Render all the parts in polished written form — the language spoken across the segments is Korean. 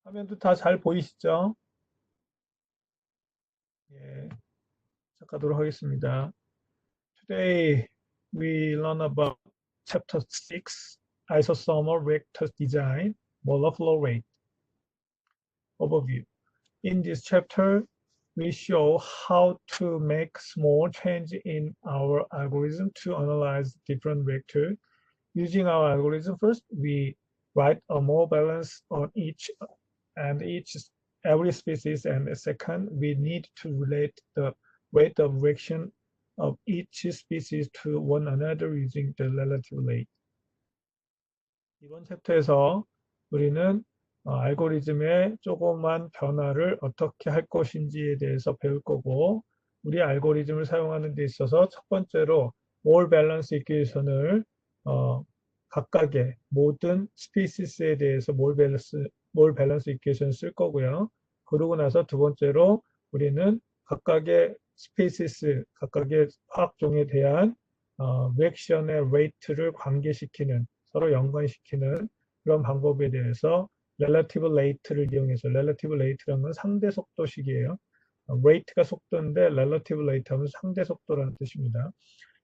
화면도 다 잘 보이시죠? 예, 시작하도록 하겠습니다. Today we learn about chapter 6, isosomal vector design, molar flow rate overview. In this chapter, we show how to make small change in our algorithm to analyze different vectors. Using our algorithm, first we write a more balance on each every species, and second we need to relate the weight of reaction of each species to one another using the relative rate. 이번 챕터에서 우리는 알고리즘의 조그만 변화를 어떻게 할 것인지에 대해서 배울 거고, 우리 알고리즘을 사용하는 데 있어서 첫 번째로 몰 밸런스 이퀘이션을 각각의 모든 스피시스에 대해서 몰 밸런스 이퀘이션을 쓸 거고요. 그러고 나서 두 번째로 우리는 각각의 스피시스, 각각의 화학종에 대한 리액션의 레이트를 관계시키는, 서로 연관시키는 그런 방법에 대해서 relative rate를 이용해서, relative rate라는 건 상대 속도식이에요. rate가 속도인데 relative rate 하면 상대 속도라는 뜻입니다.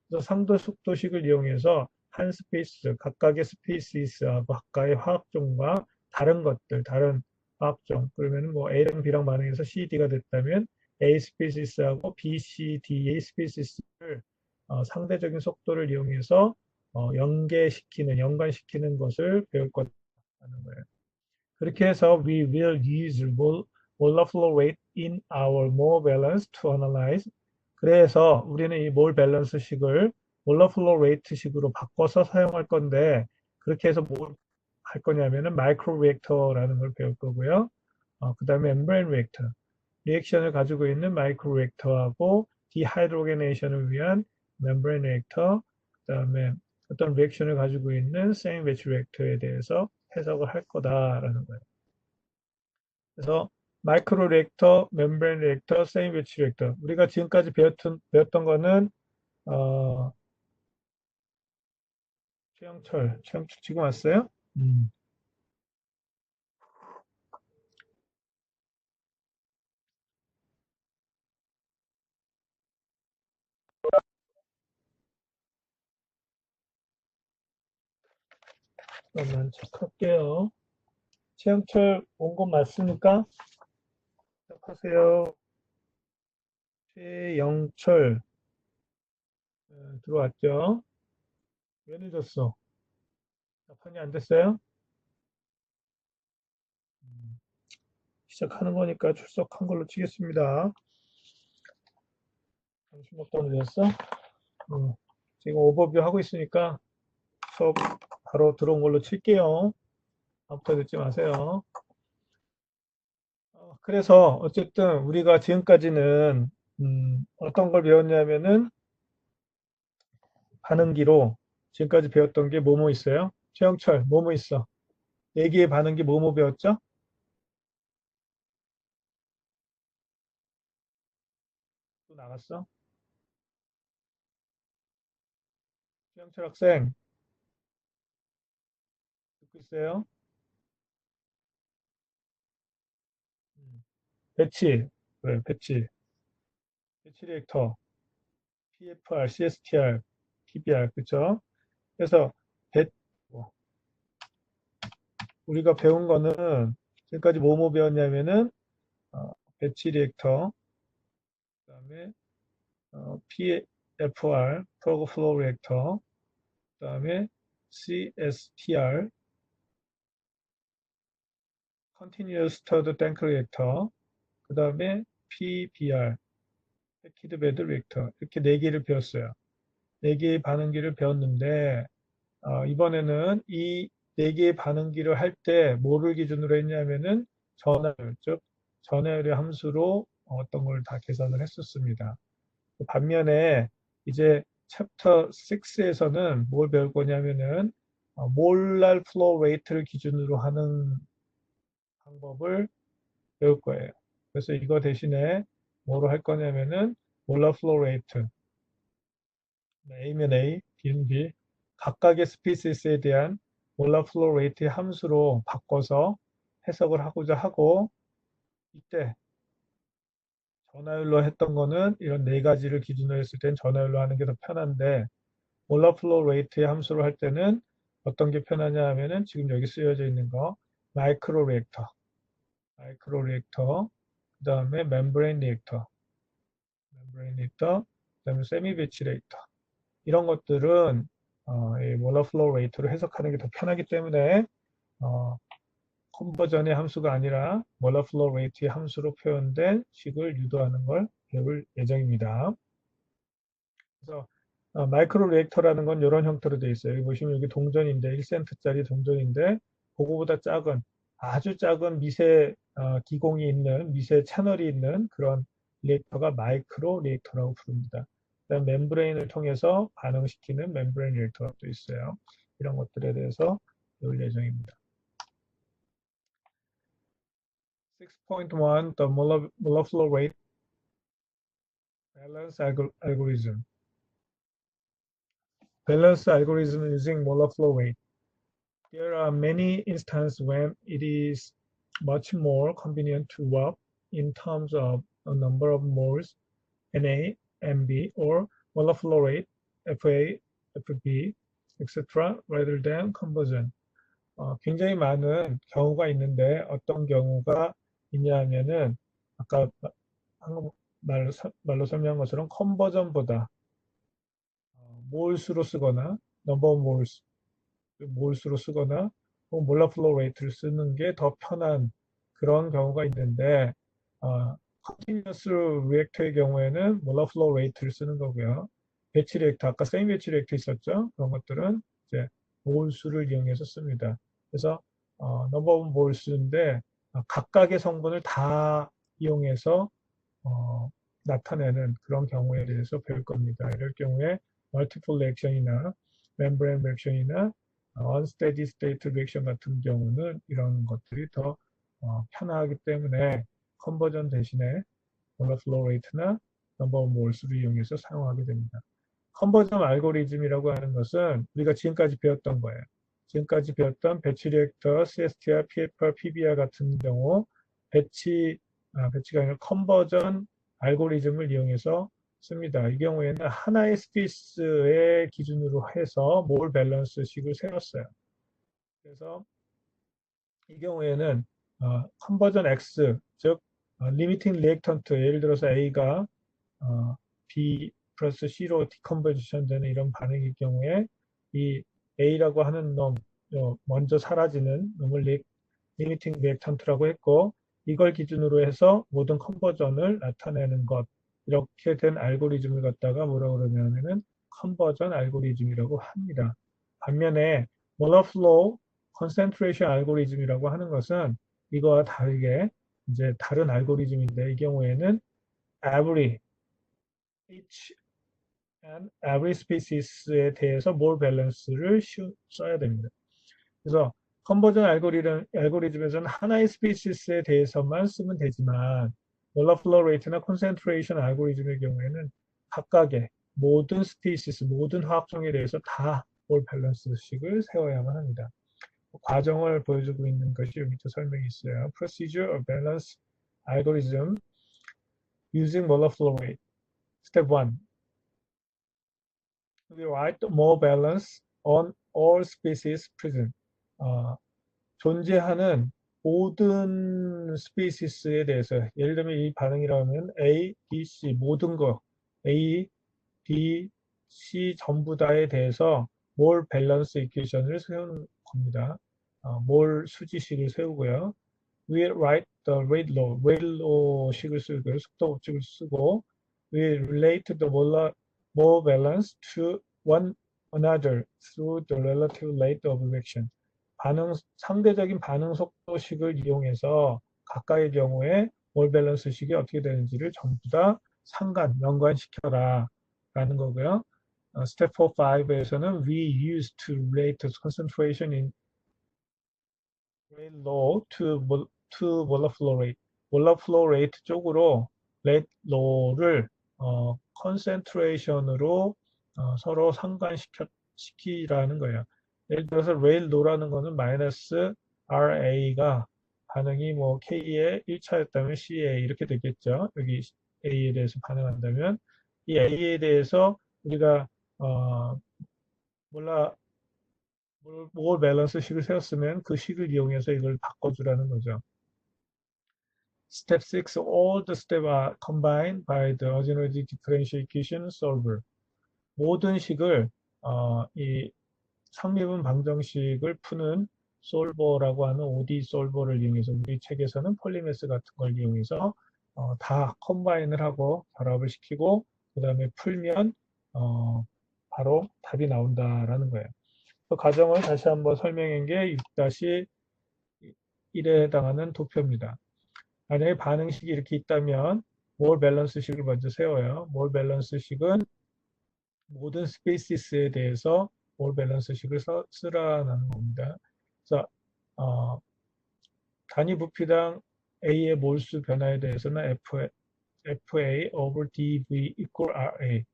그래서 상대 속도식을 이용해서 한 스피시스, 각각의 스피시스하고 각각의 화학종과 다른 것들, 다른 화학종, 그러면 뭐 A랑 B랑 반응해서 CD가 됐다면 A 스피시스하고 B, C, D의 스피시스를 상대적인 속도를 이용해서 연관시키는 것을 배울 거라는 거예요. 그렇게 해서 we will use molar flow rate in our mole balance to analyze. 그래서 우리는 이 몰 밸런스 식을 molar flow rate 식으로 바꿔서 사용할 건데, 그렇게 해서 뭘 할 거냐면은 마이크로 리액터라는 걸 배울 거고요. 그 다음에 멤브레인 리액터, 리액션을 가지고 있는 마이크로 리액터하고 디하이드로게네이션을 위한 멤브레인 리액터, 그 다음에 어떤 리액션을 가지고 있는 샌드위치 리액터에 대해서 해석을 할 거다라는 거예요. 그래서 마이크로 리액터, 멤브레인 리액터, 샌드위치 리액터, 우리가 지금까지 배웠던 거는 어, 최영철 지금 왔어요? 음. 그러면 체크할게요. 최영철 온 거 맞습니까? 시작하세요. 최영철 들어왔죠? 왜 늦었어? 답변이 안 됐어요? 시작하는 거니까 출석한 걸로 치겠습니다. 잠시 먹다 늦었어? 지금 오버뷰 하고 있으니까 수업 바로 들어온 걸로 칠게요. 아무튼 듣지 마세요. 그래서 어쨌든 우리가 지금까지는 어떤 걸 배웠냐면은 반응기로 지금까지 배웠던 게 뭐뭐 있어요? 최영철 뭐뭐 있어? 네 개의 반응기 뭐뭐 배웠죠? 또 나갔어? 최영철 학생 듣고 있어요? 음, 배치, 그래, 배치 리액터, PFR, CSTR, PBR, 그쵸? 그래서 배, 뭐, 우리가 배운 거는 지금까지 뭐뭐 배웠냐면은 배치 리액터, 그다음에 PFR, 프로그 플로우 리액터, 그다음에 CSTR, Continuous Stirred Tank Reactor, 그다음에 PBR, Packed Bed Reactor, 이렇게 네 개를 배웠어요. 네 개의 반응기를 배웠는데 이번에는 이 네 개의 반응기를 할 때 뭐를 기준으로 했냐면은 전하율, 즉 전하율의 함수로 어떤 걸 다 계산을 했었습니다. 반면에 이제 챕터 6에서는 뭘 배울 거냐면은 몰랄 플로우 레이트를 기준으로 하는 방법을 배울 거예요. 그래서 이거 대신에 뭐로 할 거냐면은 몰랄 플로우 레이트, A면 A, B는 B, 각각의 스피시스에 대한 몰랄 플로우 레이트의 함수로 바꿔서 해석을 하고자 하고, 이때 전화율로 했던 거는 이런 네 가지를 기준으로 했을 땐 전화율로 하는 게 더 편한데, 몰라 플로우 레이트의 함수로 할 때는 어떤 게 편하냐 하면은 지금 여기 쓰여져 있는 거 마이크로 리액터, 그 다음에 멤브레인 리액터, 그 다음에 세미 배치 리액터, 이런 것들은 이 몰라 플로우 레이트로 해석하는 게 더 편하기 때문에 어, 컨버전의 함수가 아니라 몰라 플로우 레이트의 함수로 표현된 식을 유도하는 걸 배울 예정입니다. 그래서 마이크로 리액터라는 건 이런 형태로 되어 있어요. 여기 보시면 여기 동전인데 1센트짜리 동전인데 그거보다 작은 아주 작은 미세 기공이 있는 미세 채널이 있는 그런 리액터가 마이크로 리액터라고 부릅니다. 그다음 멤브레인을 통해서 반응시키는 멤브레인 리액터가 또 있어요. 이런 것들에 대해서 배울 예정입니다. 6.1 The Muller flow rate balance algorithm. Balance algorithm using Muller flow rate. There are many instances when it is much more convenient to work in terms of a number of moles, Na, Mb, or molar flow rate, Fa, Fb, etc., rather than conversion. 굉장히 많은 경우가 있는데 어떤 경우가 있냐 하면은 아까 말로 설명한 것처럼 컨버전보다 몰수로 쓰거나 넘버 오브 몰수 몰수로 쓰거나 몰라 플로우 레이트를 쓰는 게 더 편한 그런 경우가 있는데 컨티뉴어스 리액터의 경우에는 몰라 플로우 레이트를 쓰는 거고요. 배치 리액터 아까 세미 배치 리액터 있었죠? 그런 것들은 이제 몰수를 이용해서 씁니다. 그래서 넘버 오브 몰수인데 각각의 성분을 다 이용해서 나타내는 그런 경우에 대해서 배울 겁니다. 이럴 경우에 멀티플 리액션이나 멤브레인 리액션이나 unsteady state 리액션 같은 경우는 이런 것들이 더 편하기 때문에 컨버전 대신에 몰라 플로우 레이트나 넘버 오브 몰수를 이용해서 사용하게 됩니다. 컨버전 알고리즘이라고 하는 것은 우리가 지금까지 배웠던 거예요. 지금까지 배웠던 배치 리액터, CSTR, PFR, PBR 같은 경우 배치가 아니라 컨버전 알고리즘을 이용해서 씁니다. 이 경우에는 하나의 스페이스의 기준으로 해서 몰 밸런스식을 세웠어요. 그래서 이 경우에는 컨버전 X, 즉 리미팅 리액턴트, 예를 들어서 A가 B 플러스 C로 디컨버전 되는 이런 반응일 경우에 이 A라고 하는 놈, 먼저 사라지는 놈을 리미팅 리액턴트라고 했고 이걸 기준으로 해서 모든 컨버전을 나타내는 것 이렇게 된 알고리즘을 갖다가 뭐라고 그러냐면은 컨버전 알고리즘이라고 합니다. 반면에 몰러 플로우 컨센트레이션 알고리즘이라고 하는 것은 이거와 다르게 이제 다른 알고리즘인데 이 경우에는 every each and every species에 대해서 몰 밸런스를 써야 됩니다. 그래서 컨버전 알고리즘에서는 하나의 스피시스에 대해서만 쓰면 되지만 몰라 플로우 레이트나 콘센트레이션 알고리즘의 경우에는 각각의 모든 스피시스, 모든 화학종에 대해서 다 몰 밸런스식을 세워야만 합니다. 과정을 보여주고 있는 것이 여기 또 설명이 있어요. Procedure of Balance Algorithm using molar flow rate. Step 1. We write more balance on all species present. 존재하는 모든 스피시스에 대해서 예를 들면 이 반응이라면 A, B, C 모든 거 A, B, C 전부 다에 대해서 몰 밸런스 이퀘이션을 세우는 겁니다. 몰 수지식을 세우고요. We write the rate law 식을 쓰고요. 속도 법칙을 쓰고 we relate the molar balance to one another through the relative rate of reaction. 상대적인 반응 속도식을 이용해서 각각의 경우에 몰 밸런스식이 어떻게 되는지를 전부 다 연관시켜라 라는 거고요. 스텝 4, 5에서는 we use to relate the concentration in rate law to molar flow rate. molar flow rate 쪽으로 rate law를 concentration으로 서로 상관시키라는 거예요. 예를 들어서 레일 노라는 거는 마이너스 RA가 반응이 뭐 K의 1차였다면 CA 이렇게 되겠죠. 여기 A에 대해서 반응한다면 이 A에 대해서 우리가 몰라 몰 밸런스 식을 세웠으면 그 식을 이용해서 이걸 바꿔주라는 거죠. Step 6, all the steps are combined by the algebraic differential equation solver. 모든 식을 이 상미분 방정식을 푸는 솔버라고 하는 OD 솔버를 이용해서 우리 책에서는 폴리메스 같은 걸 이용해서 다 컴바인을 하고 결합을 시키고 그 다음에 풀면 바로 답이 나온다라는 거예요. 그 과정을 다시 한번 설명한 게 6-1에 해당하는 도표입니다. 만약에 반응식이 이렇게 있다면 몰 밸런스식을 먼저 세워요. 몰 밸런스식은 모든 스페이시스에 대해서 몰 밸런스식을 쓰라는 겁니다. 그래서 단위 부피당 A의 몰수 변화에 대해서는 FA over DV equal RA.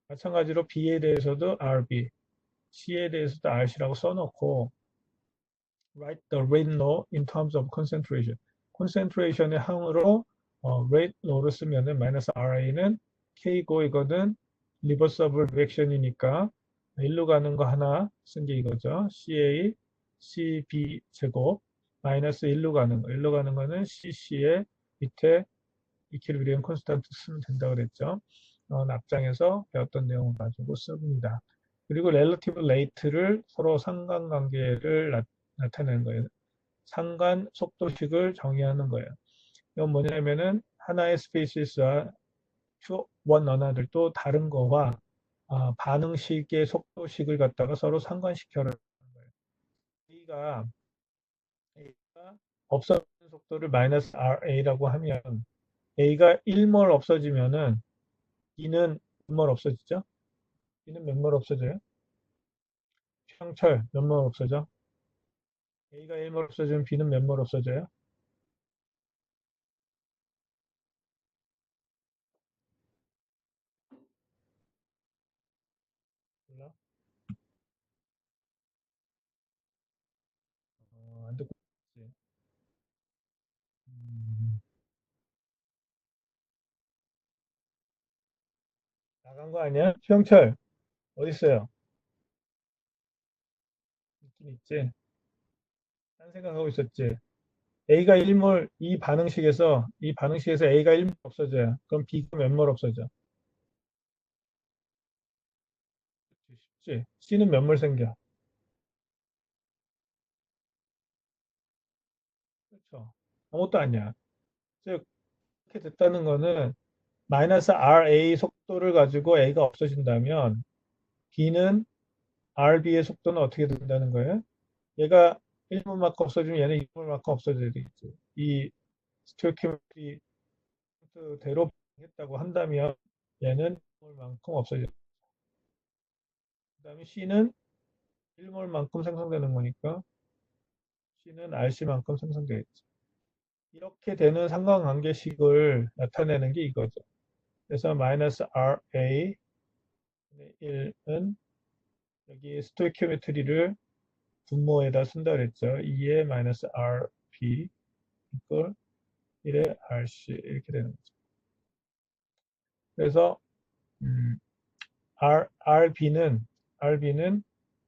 마찬가지로 B에 대해서도 RB, C에 대해서도 RC라고 써놓고 write the rate law in terms of concentration. concentration의 항으로 rate law를 쓰면은 마이너스 RA는 K고 이거는 리버서블 리액션이니까 일로 가는 거 하나 쓴 게 이거죠. CA, CB 제곱 마이너스 일로 가는 거. 일로 가는 거는 CC의 밑에 이퀄리브리엄 콘스탄트 쓰면 된다고 그랬죠. 앞장에서 배웠던 내용을 가지고 씁니다. 그리고 렐러티브 레이트를 서로 상관관계를 나타내는 거예요. 상관 속도식을 정의하는 거예요. 이건 뭐냐면은 하나의 스페이시스와 원 어나들도 다른 거와 반응식의 속도식을 갖다가 서로 상관시켜라는 거예요. A가 없어지는 속도를 마이너스 RA라고 하면 A가 1몰 없어지면은 B는 몇 몰 없어지죠? B는 몇 몰 없어져요? 형철 몇 몰 없어져? A가 1몰 없어지면 B는 몇 몰 없어져요? 몰라? 안 듣고 있지. 음, 나간 거 아니야? 형철 어디 있어요? 있긴 있지. 딴 생각하고 있었지. A가 1몰 이 반응식에서 A가 1몰 없어져요. 그럼 B가 몇 몰 없어져? 쉽지. C는 몇 몰 생겨? 그렇죠. 아무것도 아니야. 즉 이렇게 됐다는 거는 마이너스 RA 속도를 가지고 A가 없어진다면 B는 RB의 속도는 어떻게 된다는 거예요? 얘가 1몰만큼 없어지면 얘는 2몰만큼 없어져야 되겠지. 이 스토이키오메트리 대로 했다고 한다면 얘는 1몰만큼 없어져. 그 다음에 C는 1몰만큼 생성되는 거니까 C는 RC만큼 생성되겠지. 이렇게 되는 상관관계식을 나타내는 게 이거죠. 그래서 마이너스 RA 1은 여기 스토이키오메트리를 분모에다 쓴다 그랬죠. 2의 마이너스 RB 이걸 1의 RC 이렇게 되는 거죠. 그래서 RB는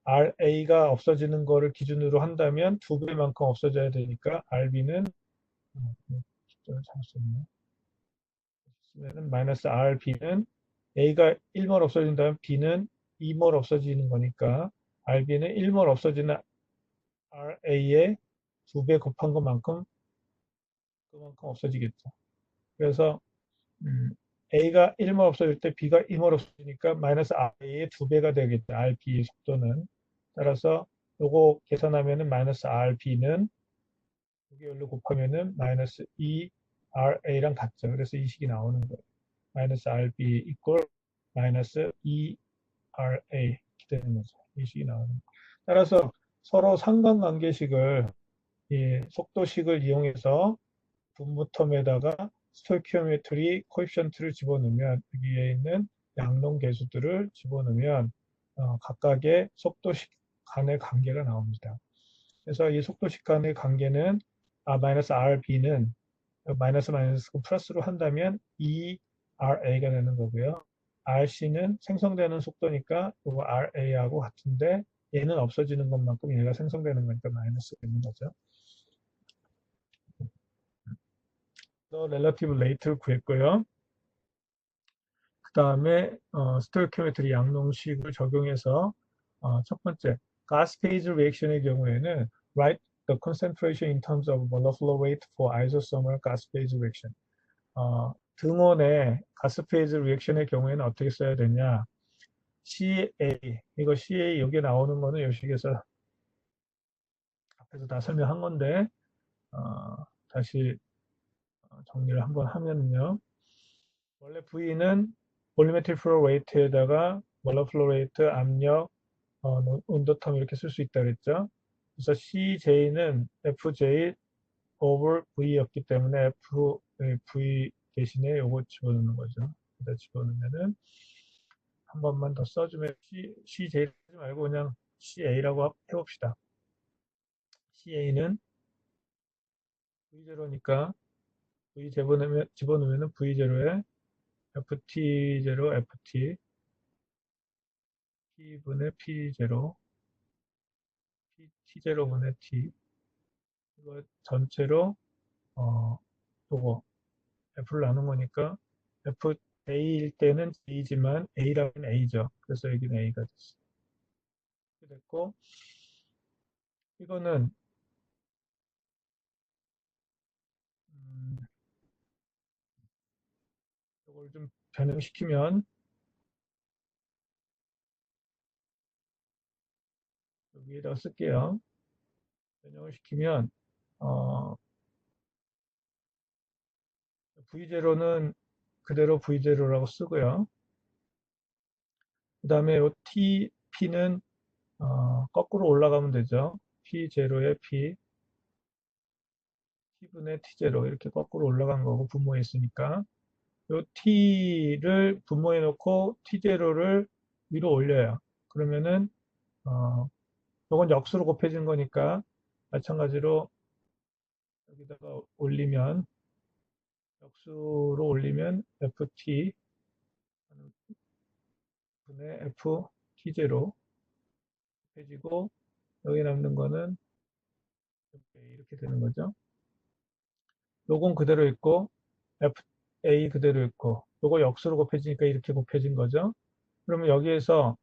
RA가 없어지는 거를 기준으로 한다면 두 배만큼 없어져야 되니까 RB는 숫자를 잘못 썼네. 마이너스 RB는 A가 1몰 없어진다면 B는 2몰 없어지는 거니까 RB는 1몰 없어지는 RA의 두 배 곱한 것만큼 그만큼 없어지겠죠. 그래서 A가 1몰 없어질 때 B가 2몰 없어지니까 마이너스 R의 두 배가 되겠죠. RB의 속도는. 따라서 요거 계산하면은 마이너스 RB는 두개 열로 곱하면은 마이너스 2RA랑 같죠. 그래서 이 식이 나오는 거예요. 마이너스 RB 이꼴 마이너스 2RA 이렇게 되는 거죠. 이 식이 나오는 거예요. 따라서 서로 상관관계식을 속도식을 이용해서 분모 텀에다가 스토이키오메트리 코에피션트를 집어넣으면 여기에 있는 양론 계수들을 집어넣으면 각각의 속도식 간의 관계가 나옵니다. 그래서 이 속도식 간의 관계는 마이너스 RB는 마이너스 마이너스 플러스로 한다면 ERA가 되는 거고요. RC는 생성되는 속도니까 이거 RA하고 같은데 얘는 없어지는 것만큼 얘가 생성되는 거니까 마이너스 되는 거죠. 또 relative rate를 구했고요. 그 다음에 스토이키오메트리 양농식을 적용해서 첫 번째 gas phase reaction의 경우에는 write the concentration in terms of molar flow rate for isothermal gas phase reaction. 등온의 가스 페이즈 리액션의 경우에는 어떻게 써야 되냐? CA, 이거 CA 여기 나오는 거는 요 식에서 앞에서 다 설명한 건데 다시 정리를 한번 하면요. 원래 V는 볼리메트릭 플로우 레이트에다가 몰라 플로우 레이트, 압력, 온도텀 이렇게 쓸 수 있다 그랬죠. 그래서 CJ는 FJ over V였기 때문에 V 대신에 요거 집어넣는 거죠. 여기다 집어넣으면은 한 번만 더 써주면 CJ 하지 말고 그냥 CA라고 해봅시다. CA는 V0니까 V 집어넣으면 V0에 FT0, FT, P분의 P0, T0분의 T, 이거 전체로, 요거, F를 나눈 거니까, FA일 때는 J이지만, A라면 A죠. 그래서 여기는 A가 됐어요. 이렇게 됐고, 이거는, 이걸 좀 변형시키면, 여기에다가 쓸게요. 변형을 시키면, 어, V0는 그대로 V0라고 쓰고요. 그 다음에 요 P는 거꾸로 올라가면 되죠. P0에 P, T분의 T0 이렇게 거꾸로 올라간 거고 분모에 있으니까 요 T를 분모해 놓고 T0를 위로 올려요. 그러면은 요건 역수로 곱해진 거니까 마찬가지로 여기다가 올리면 역수로 올리면 FT 분의 FT0 곱해지고 여기 남는 거는 이렇게 되는 거죠. 요건 그대로 있고 FA 그대로 있고 요거 역수로 곱해지니까 이렇게 곱해진 거죠. 그러면 여기에서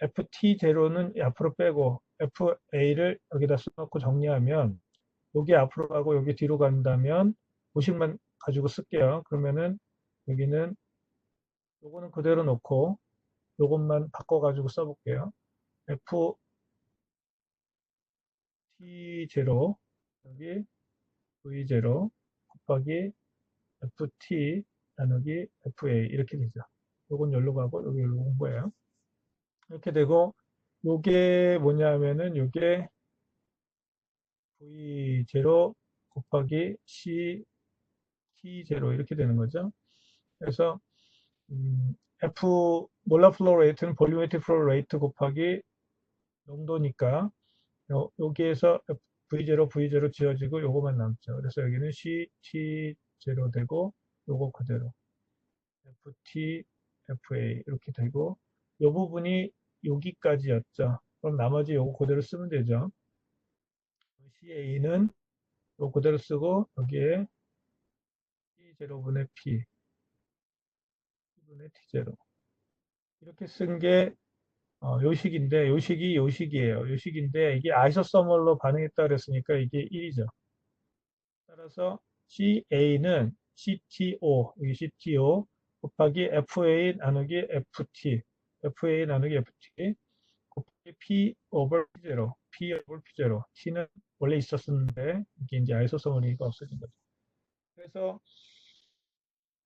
FT0는 앞으로 빼고 FA를 여기다 써놓고 정리하면 여기 앞으로 가고 여기 뒤로 간다면 보식만 가지고 쓸게요. 그러면은 여기는 요거는 그대로 놓고 요것만 바꿔가지고 써볼게요. FT0 여기 V0 곱하기 FT 나누기 FA 이렇게 되죠. 요건 여기로 가고 여기 여기로 온 거예요. 이렇게 되고 요게 뭐냐면은 요게 V0 곱하기 C T0 이렇게 되는 거죠. 그래서 F 몰라 플로우 레이트는 볼리메트릭 플로우 레이트 곱하기 농도니까 여기에서 V0, V0 지어지고 요거만 남죠. 그래서 여기는 C, T0 되고 요거 그대로 FT, FA 이렇게 되고 요 부분이 여기까지였죠. 그럼 나머지 요거 그대로 쓰면 되죠. CA는 요거 그대로 쓰고 여기에 T0분의 P, P분의 T0 이렇게 쓴 게 요식인데 요식이 요식이에요. 요식인데 이게 아이소서멀로 반응했다 그랬으니까 이게 1이죠. 따라서 CA는 CTO, 여기 CTO 곱하기 FA 나누기 FT, FA 나누기 FT 곱하기 P over P0, P over P0. T는 원래 있었었는데 이게 이제 아이소서멀이니까 없어진 거죠. 그래서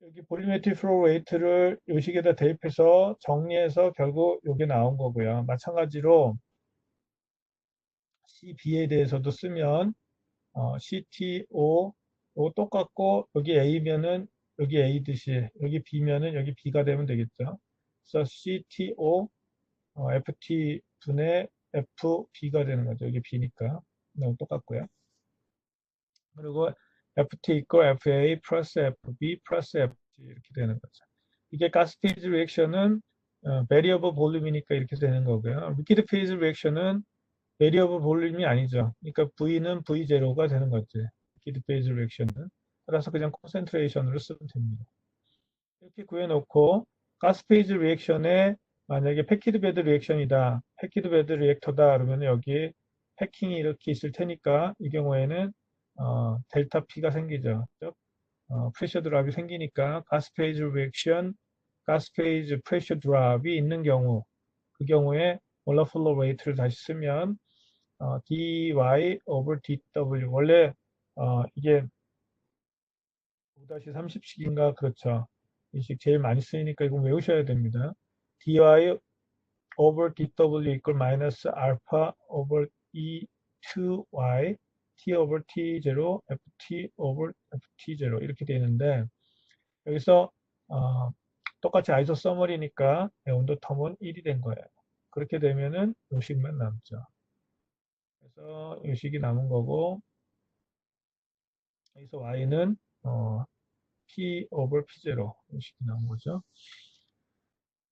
여기 볼리메트릭 플로우 레이트를 요식에다 대입해서 정리해서 결국 이게 나온 거고요. 마찬가지로 CB에 대해서도 쓰면 CTO 이거 똑같고 여기 A면은 여기 A듯이 여기 B면은 여기 B가 되면 되겠죠. 그래서 CTO FT 분의 FB가 되는 거죠. 여기 B니까 너무 똑같고요. 그리고 FT equal FA 플러스 FB 플러스 FG 이렇게 되는 거죠. 이게 가스 페이즈 리액션은 베리어블 볼륨이니까 이렇게 되는 거고요. 리퀴드 페이즈 리액션은 베리어블 볼륨이 아니죠. 그러니까 V는 V0가 되는 거지. 리퀴드 페이즈 리액션은. 따라서 그냥 콘센트레이션으로 쓰면 됩니다. 이렇게 구해놓고 가스 페이즈 리액션에 만약에 패키드 베드 리액션이다. 패키드 베드 리액터다. 그러면 여기 패킹이 이렇게 있을 테니까 이 경우에는 델타 P가 생기죠. 즉 프레셔 드랍이 생기니까 가스 페이즈 리액션, 가스 페이즈 프레셔 드랍이 있는 경우 그 경우에 몰라 플로우 레이트를 다시 쓰면 dy over dw 원래 이게 5-30식인가 그렇죠. 이 식 제일 많이 쓰이니까 이거 외우셔야 됩니다. dy over dw equal 마이너스 알파 over e2y t over t0 ft over ft0 이렇게 되는데 여기서 똑같이 아이소서멀이니까 온도 텀은 1이 된 거예요. 그렇게 되면은 요식만 남죠. 그래서 요식이 남은 거고 여기서 y는 P over P0 식이 나온 거죠.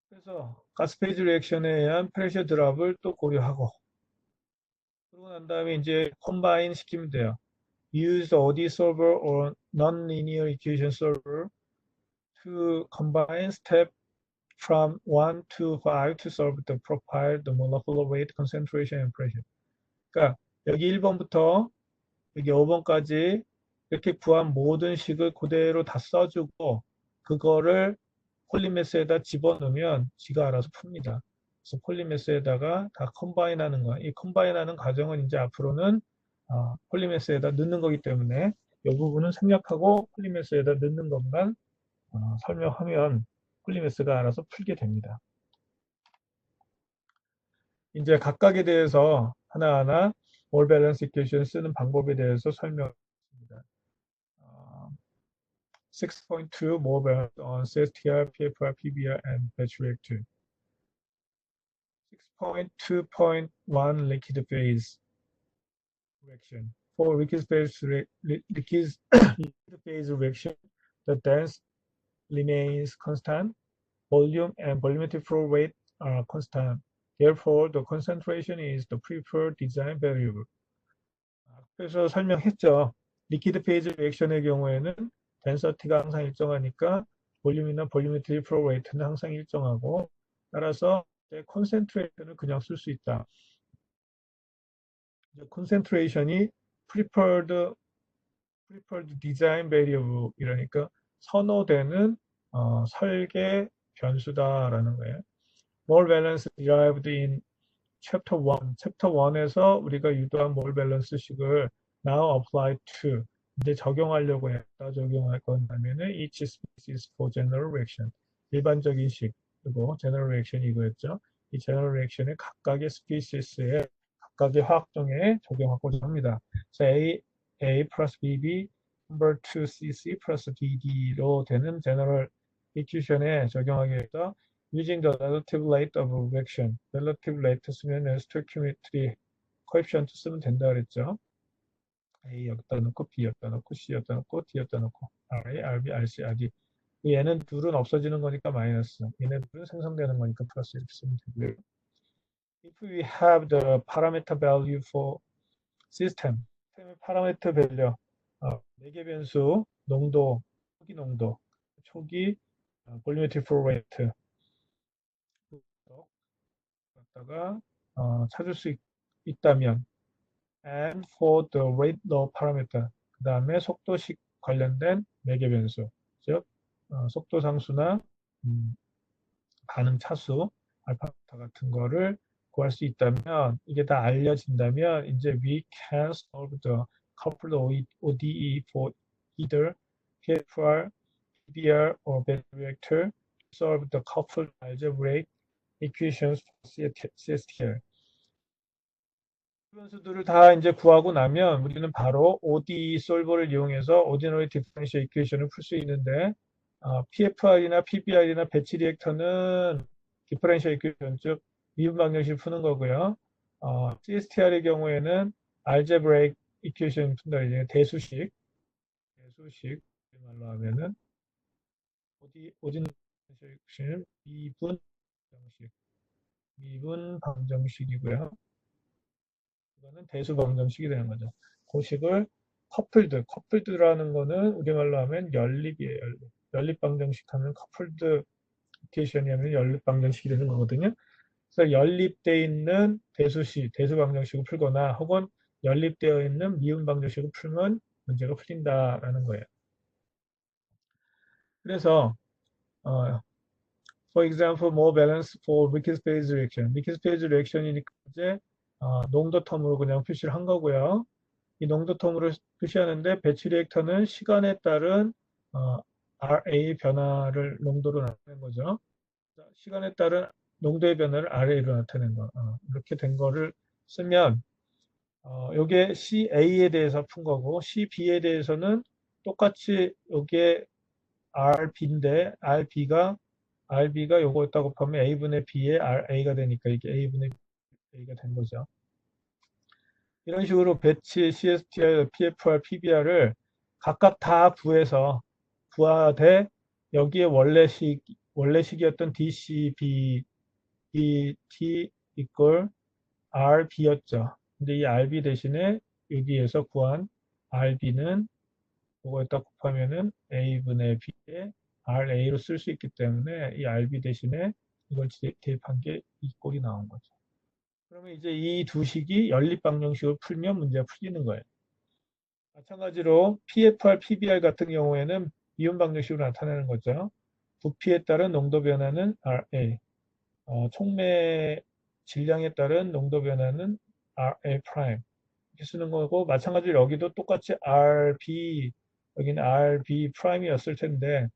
그래서 가스 페이즈 리액션에 의한 프레셔 드랍을 또 고려하고 그러고 난 다음에 이제 컴바인 시키면 돼요. Use OD solver or non-linear equation solver to combine step from 1 to 5 to solve the profile, the molecular weight, concentration, and pressure. 그러니까 여기 1번부터 여기 5번까지 이렇게 구한 모든 식을 그대로 다 써주고 그거를 폴리메스에다 집어넣으면 지가 알아서 풉니다. 그래서 폴리메스에다가 다 컴바인하는 거. 이 컴바인하는 과정은 이제 앞으로는 폴리메스에다 넣는 거기 때문에 이 부분은 생략하고 폴리메스에다 넣는 것만 설명하면 폴리메스가 알아서 풀게 됩니다. 이제 각각에 대해서 하나하나 몰 밸런스 이퀘이션 쓰는 방법에 대해서 설명했습니다. 6.2 more balance on CSTR, PFR, PBR, and batch reactor. 6.2.1 liquid phase reaction. For liquid phase reaction, the density remains constant, volume and volumetric flow rate are constant. Therefore, the concentration is the preferred design variable. 그래서 설명했죠. 리퀴드 페이즈 리액션의 경우에는 덴서티가 항상 일정하니까 볼륨이나 볼유메트릭 플로우 레이트는 항상 일정하고 따라서 콘센트레이션을 그냥 쓸 수 있다. 콘센트레이션이 preferred design variable 이러니까 선호되는 설계 변수다라는 거예요. Mole balance derived in Chapter 1. Chapter 1에서 우리가 유도한 몰 밸런스 식을 now apply to 이제 적용하려고 했다. 적용할 건다면은 each species for general reaction. 일반적인 식 그리고 general reaction 이거였죠. 이 general reaction의 각각의 species에 각각의 화학종에 적용하고자 합니다. 그래서 A plus BB number 2 CC plus DD로 되는 general equation에 적용하겠다. Using the relative rate of reaction. relative rate 쓰면 stoichiometry coefficient 쓰면 된다 그랬죠. A 여기다 놓고 B 여기다 놓고 C 여기다 놓고 D 여기다 놓고 RA, RB, RC, RD. 얘는 둘은 없어지는 거니까 마이너스. 얘네 둘은 생성되는 거니까 플러스 이렇게 쓰면 되고요. If we have the parameter value for system, parameter value, 매개 변수, 농도, 초기 농도, 초기 volumetric flow rate 갖다가 찾을 수 있다면 and for the rate law parameter 그 다음에 속도식 관련된 매개 변수 즉 속도 상수나 반응 차수 알파 같은 거를 구할 수 있다면 이게 다 알려진다면 이제 we can solve the coupled ODE for either PFR, PBR or batch reactor solve the coupled algebraic equations for CSTR. 변수들을 다 이제 구하고 나면 우리는 바로 ODE 솔버를 이용해서 ordinary differential equation을 풀 수 있는데 PFR이나 PBR이나 배치 리액터는 differential equation 즉 미분 방정식 푸는 거고요. CSTR의 경우에는 algebraic 이퀘이션 푼다 이제 대수식 말로 하면은 오진 미분 방정식이고요. 이거는 대수 방정식이 되는 거죠. 그 식을 커플드라는 거는 우리말로 하면 연립이에요. 연립 방정식 하면 커플드 이퀘이션이 하면 연립 방정식이 되는 거거든요. 그래서 연립되어 있는 대수 방정식을 풀거나 혹은 연립되어 있는 미분 방정식을 풀면 문제가 풀린다라는 거예요. 그래서 for example, more balance for Mickey space reaction. Mickey space reaction이니까 이제 농도 텀으로 그냥 표시를 한 거고요. 이 농도 텀으로 표시하는데 배치 리액터는 시간에 따른 RA 변화를 농도로 나타낸 거죠. 시간에 따른 농도의 변화를 RA로 나타낸 거. 이렇게 된 거를 쓰면 요게 CA에 대해서 푼 거고 CB에 대해서는 똑같이 요게 RB가 요거였다 곱하면 A분의 B의 RA가 되니까 이게 A분의 A가 된 거죠. 이런 식으로 배치 CSTR, PFR, PBR을 각각 다 부하되 여기에 원래식이었던 DCB, DT equal RB였죠. 근데 이 RB 대신에 여기에서 구한 RB는 그거에다 곱하면은 A분의 B에 RA로 쓸 수 있기 때문에 이 RB 대신에 이걸 대입한 게 이 꼴이 나온 거죠. 그러면 이제 이 두 식이 연립방정식을 풀면 문제가 풀리는 거예요. 마찬가지로 PFR, PBR 같은 경우에는 미분 방정식으로 나타내는 거죠. 부피에 따른 농도 변화는 RA, 촉매 질량에 따른 농도 변화는 RA 프라임 이렇게 쓰는 거고 마찬가지로 여기도 똑같이 RB 여기는 RB 프라임이었을 텐데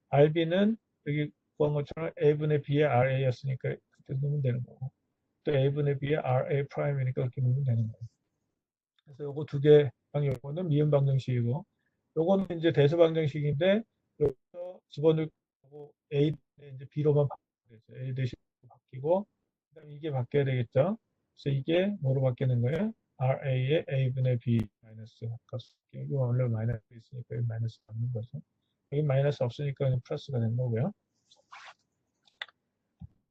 RB는 여기 구한 것처럼 A분의 B의 RA였으니까 그렇게 넣으면 되는 거고 또 A분의 B의 RA 프라임이니까 그렇게 넣으면 되는 거예요. 그래서 요거 두 개랑 요거는 미분 방정식이고 요거는 이제 대수 방정식인데 여기서 집어넣고 A 이제 B로만 바뀌게 되죠. A 대신 바뀌고 그다음에 이게 바뀌어야 되겠죠. 그래서 이게 뭐로 바뀌는 거예요? RA의 A분의 B 마이너스 값. 여기 원래 마이너스 있으니까 여기 마이너스 없는 거죠. 여기 마이너스 없으니까 플러스가 된 거고요.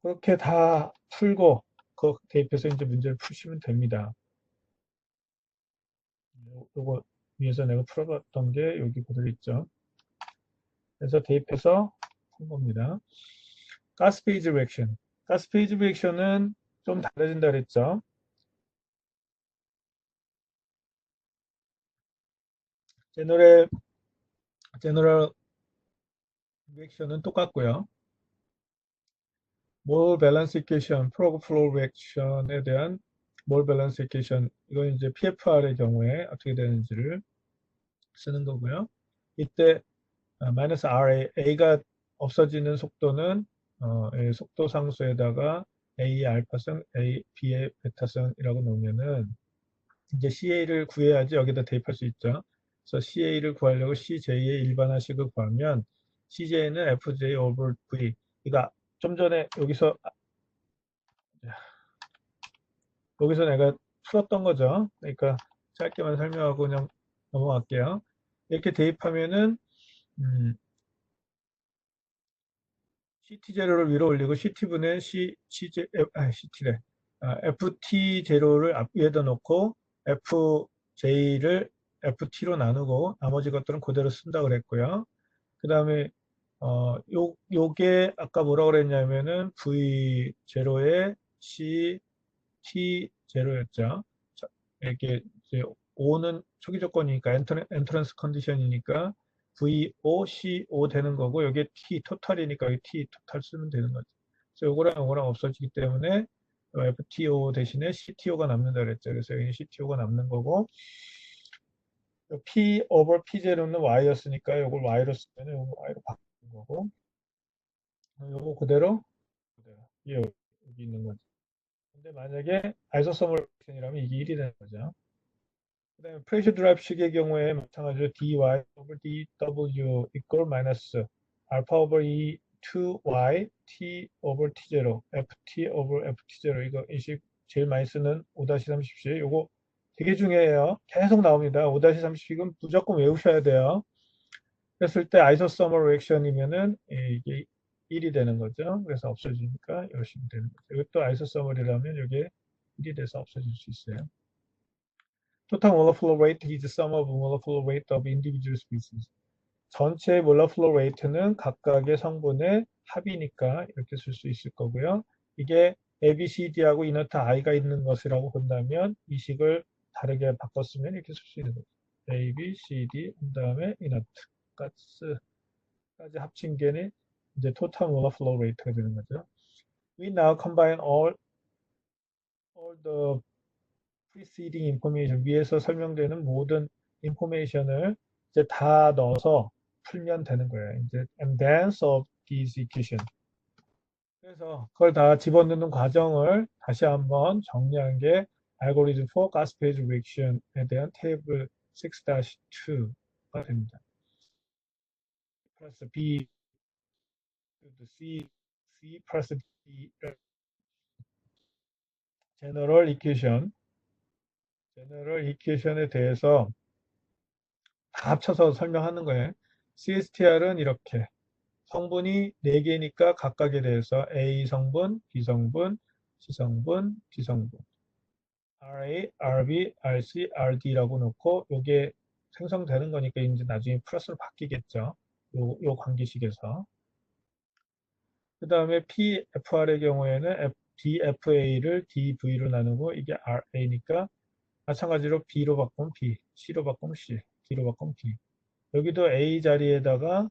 그렇게 다 풀고 그 대입해서 이제 문제를 푸시면 됩니다. 요거 위에서 내가 풀어봤던 게 여기 그대로 있죠. 그래서 대입해서 푼 겁니다. 가스 페이지 리액션. 가스 페이지 리액션은 좀 달라진다 그랬죠. 제너럴 리액션은 똑같고요. 몰 밸런스 이퀘이션, 프로그 플로우 리액션에 대한 몰 밸런스 이퀘이션 이건 이제 PFR의 경우에 어떻게 되는지를 쓰는 거고요. 이때 마이너스 A가 없어지는 속도는 속도 상수에다가 A 알파성, A B의 베타성이라고 놓으면은 이제 CA를 구해야지 여기다 대입할 수 있죠. 그래서 CA를 구하려고 CJ의 일반화식을 구하면 CJ는 FJ over V. 그러니까 좀 전에 여기서 내가 풀었던 거죠. 그러니까 짧게만 설명하고 그냥 넘어갈게요. 이렇게 대입하면은 CT0를 위로 올리고 CT분의 CT래. FT 제로를 위에다 놓고 FJ를 FT로 나누고 나머지 것들은 그대로 쓴다 그랬고요. 그 다음에 요게 아까 뭐라 그랬냐면은 V0에 CT0였죠. 이렇게 이제 O는 초기 조건이니까 엔트런스 컨디션이니까 VO, CO 되는 거고 여기에 T 토탈이니까 여기 T 토탈 쓰면 되는 거죠. 그래서 요거랑 없어지기 때문에 FTO 대신에 CTO가 남는다 그랬죠. 그래서 여기 CTO가 남는 거고 P over P0는 Y였으니까 요걸 Y로 쓰면 요거 Y로 바꾸는 거고 요거 그대로 여기 있는 거죠. 근데 만약에 아이소서멀 리액션이라면 이게 1이 되는 거죠. 그다음에 프레셔 드라이브식의 경우에 마찬가지로 dy over dw equal 마이너스 알파 over e 2y t over t0 ft over ft0 이거 이식 제일 많이 쓰는 5-30식 요거 되게 중요해요. 계속 나옵니다. 5-30식은 무조건 외우셔야 돼요. 그랬을 때 아이소서머 리액션이면은 이게 1이 되는 거죠. 그래서 없어지니까 열심히 되는 거죠. 이것도 아이소서머리라면 이게 1이 돼서 없어질 수 있어요. Total molar flow rate is the sum of molar flow rate of individual species. 전체 molar flow rate는 각각의 성분의 합이니까 이렇게 쓸 수 있을 거고요. 이게 A, B, C, D하고 이너트 I가 있는 것이라고 본다면 이 식을 다르게 바꿨으면 이렇게 쓸 수 있는 거죠. A, B, C, D 한 다음에 이너트 가스까지 합친 게는 이제 total molar flow rate가 되는 거죠. We now combine all the preceding information 위에서 설명되는 모든 information을 이제 다 넣어서 풀면 되는 거예요. 이제 and then solve these equation. 그래서 그걸 다 집어넣는 과정을 다시 한번 정리한 게 algorithm for gas phase reaction에 대한 테이블 6-2가 됩니다. 플러스 B, C 플러스 D general equation에 대해서 다 합쳐서 설명하는 거예요. CSTR은 이렇게 성분이 4개니까 각각에 대해서 A 성분, B 성분, C 성분, D 성분, RA, RB, RC, RD라고 놓고 이게 생성되는 거니까 이제 나중에 플러스로 바뀌겠죠. 요 관계식에서. 그 다음에 PFR의 경우에는 DFA를 DV로 나누고 이게 RA니까 마찬가지로 B로 바꾸면 B, C로 바꾸면 C, D로 바꾸면 D. 여기도 A 자리에다가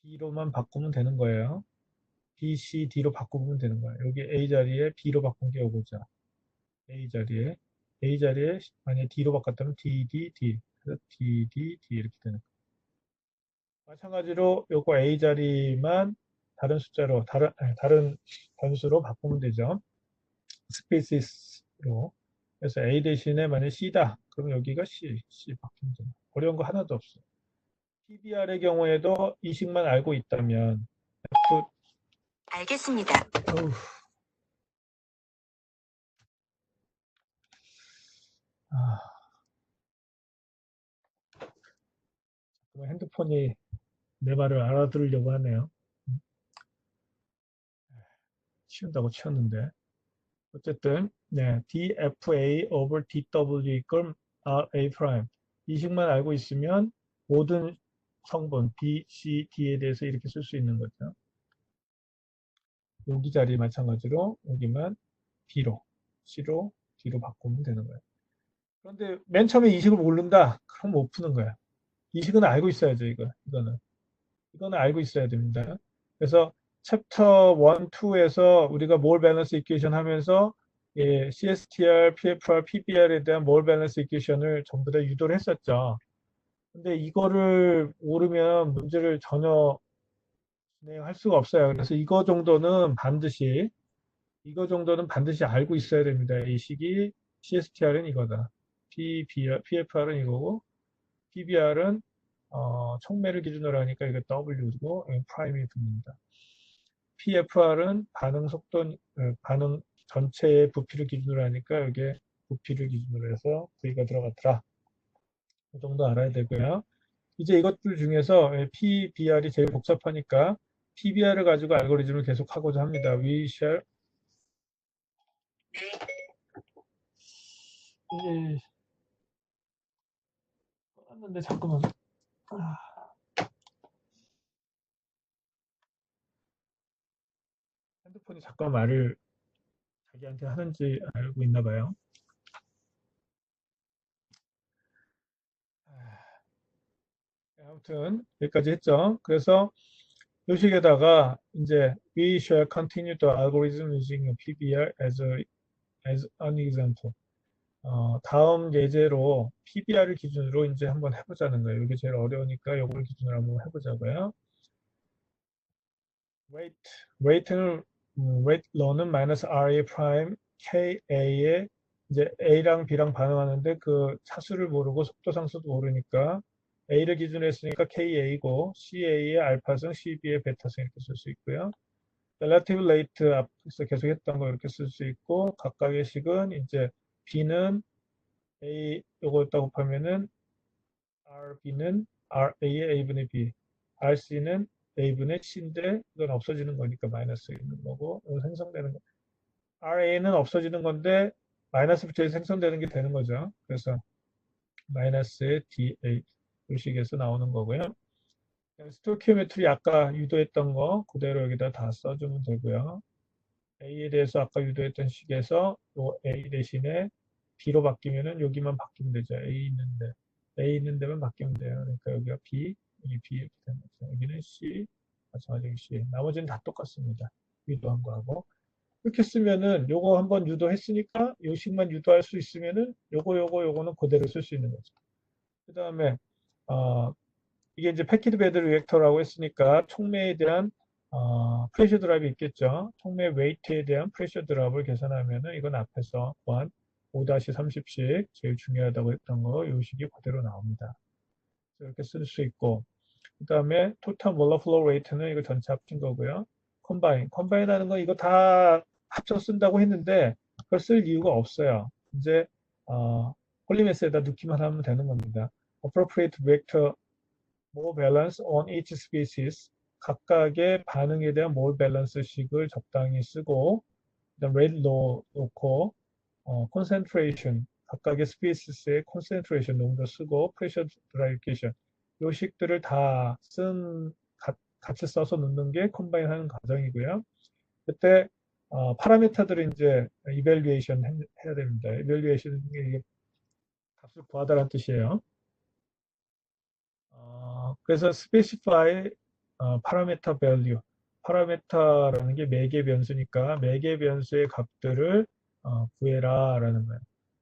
B로만 바꾸면 되는 거예요. B, C, D로 바꾸면 되는 거예요. 여기 A 자리에 B로 바꾼 게 요거죠. A 자리에 만약에 D로 바꿨다면 D, D, D. 그래서 D, D, D 이렇게 되는 거예요. 마찬가지로 요거 A 자리만 다른 숫자로, 다른 변수로 바꾸면 되죠. 스페이스로. 그래서 A 대신에 만약에 C다. 그럼 여기가 C 바뀌면 돼요. 어려운 거 하나도 없어요. PBR의 경우에도 이 식만 알고 있다면 F, 알겠습니다. 어우, 핸드폰이 내 말을 알아들으려고 하네요. 치운다고 치웠는데. 어쨌든, 네, DFA over DW equal RA 프라임. 이 식만 알고 있으면 모든 성분 B, C, D에 대해서 이렇게 쓸 수 있는 거죠. 여기 자리 마찬가지로 여기만 B로, C로, D로 바꾸면 되는 거예요. 그런데 맨 처음에 이 식을 모른다? 그럼 못 푸는 거야. 이 식은 알고 있어야죠, 이거는 알고 있어야 됩니다. 그래서 챕터 1, 2에서 우리가 몰 밸런스 이퀘이션 하면서 CSTR, PFR, PBR에 대한 몰 밸런스 이퀘이션을 전부 다 유도를 했었죠. 근데 이거를 모르면 문제를 전혀 진행할 수가 없어요. 그래서 이거 정도는 반드시 알고 있어야 됩니다. 이 식이 CSTR은 이거다. PFR은 이거고 PBR은 촉매를 기준으로 하니까 이거 W고 프라임이 붙는다. PFR은 반응 속도, 반응 전체의 부피를 기준으로 하니까 여기에 부피를 기준으로 해서 V가 들어갔더라. 이 정도 알아야 되고요. 이제 이것들 중에서 PBR이 제일 복잡하니까 PBR을 가지고 알고리즘을 계속 하고자 합니다. We shall 썼는데 잠깐만. 핸드폰이 잠깐 말을 자기한테 하는지 알고 있나 봐요. 아무튼 여기까지 했죠. 그래서 요식에다가 이제 we shall continue the algorithm using PBR as an example. 다음 예제로 PBR을 기준으로 이제 한번 해보자는 거예요. 이게 제일 어려우니까 이걸 기준으로 한번 해보자고요. weight는 weight low는 마이너스 RA 프라임 KA에 이제 A랑 B랑 반응하는데 그 차수를 모르고 속도 상수도 모르니까 A를 기준으로 했으니까 KA고 CA의 알파승, CB의 베타승 이렇게 쓸 수 있고요. relative rate 앞에서 계속 했던 거 이렇게 쓸 수 있고 각각의 식은 이제 B는 A 요거였다 곱하면은 RB는 RA의 A분의 B, RC는 A분의 C인데 이건 없어지는 거니까 마이너스 있는 거고 이거 생성되는 거. RA는 없어지는 건데 마이너스 붙여서 생성되는 게 되는 거죠. 그래서 마이너스의 DA 이 식에서 나오는 거고요. 스토이키오메트리 아까 유도했던 거 그대로 여기다 다 써주면 되고요. A에 대해서 아까 유도했던 식에서 요 A 대신에 B로 바뀌면은 여기만 바뀌면 되죠. A 있는 데만 바뀌면 돼요. 그러니까 여기가 B, 여기 B 이렇게 되는 거죠. 여기는 C, 마찬가지로 C. 나머지는 다 똑같습니다. 유도한 거하고. 이렇게 쓰면은 요거 한번 유도했으니까 요 식만 유도할 수 있으면은 요거는 그대로 쓸 수 있는 거죠. 그 다음에 어, 이게 이제 패키드 베드 리액터라고 했으니까 촉매에 대한 프레셔 드랍이 있겠죠. 촉매 웨이트에 대한 프레셔 드랍을 계산하면은 이건 앞에서 구한 5-30씩 제일 중요하다고 했던 거 이 식이 그대로 나옵니다. 이렇게 쓸 수 있고 그 다음에 토탈 몰러 플로우 레이트는 이거 전체 합친 거고요. 컴바인 하는 건 이거 다 합쳐 쓴다고 했는데 그걸 쓸 이유가 없어요. 이제 폴리메스에다 넣기만 하면 되는 겁니다. appropriate vector more balance on each species 각각의 반응에 대한 몰 밸런스식을 적당히 쓰고 그다음 rate 놓고 concentration 각각의 스피시스의 concentration 농도 쓰고 pressure derivation 요식들을 다 같이 써서 넣는 게 컴바인 하는 과정이고요. 그때 파라미터들을 이제 이벨리에이션 해야 됩니다. 이벨리에이션 이게 값을 구하다라는 뜻이에요. 그래서 specify parameter value. 파라메타라는 게 매개 변수니까 매개 변수의 값들을 구해라라는 거예요.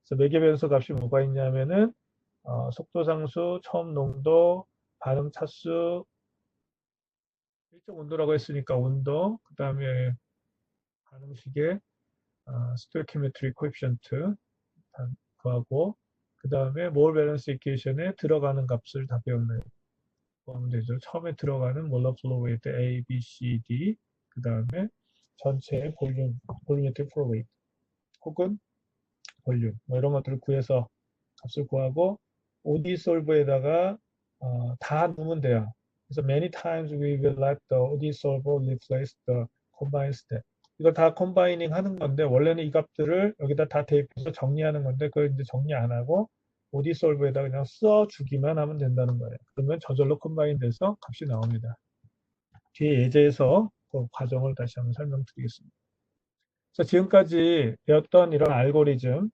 그래서 매개 변수 값이 뭐가 있냐면은 속도 상수, 처음 농도, 반응 차수, 일정 온도라고 했으니까 온도, 그 다음에 반응식의 스토이키메트리 코에피션트 구하고 그 다음에 몰 밸런스 이퀘이션에 들어가는 값을 다 배우면 되죠. 처음에 들어가는 몰러 플로우 레이트 A, B, C, D 그 다음에 전체의 볼륨메트릭 플로우 레이트 혹은 볼륨 뭐 이런 것들을 구해서 값을 구하고 OD 솔버에다가 다 넣으면 돼요. 그래서 many times we will let the OD solver replace the combine step. 이걸 다 컴바이닝 하는 건데 원래는 이 값들을 여기다 다 대입해서 정리하는 건데 그걸 이제 정리 안 하고 OD 솔버에다 그냥 써주기만 하면 된다는 거예요. 그러면 저절로 컴바인 돼서 값이 나옵니다. 뒤에 예제에서 그 과정을 다시 한번 설명드리겠습니다. 그래서 지금까지 배웠던 이런 알고리즘,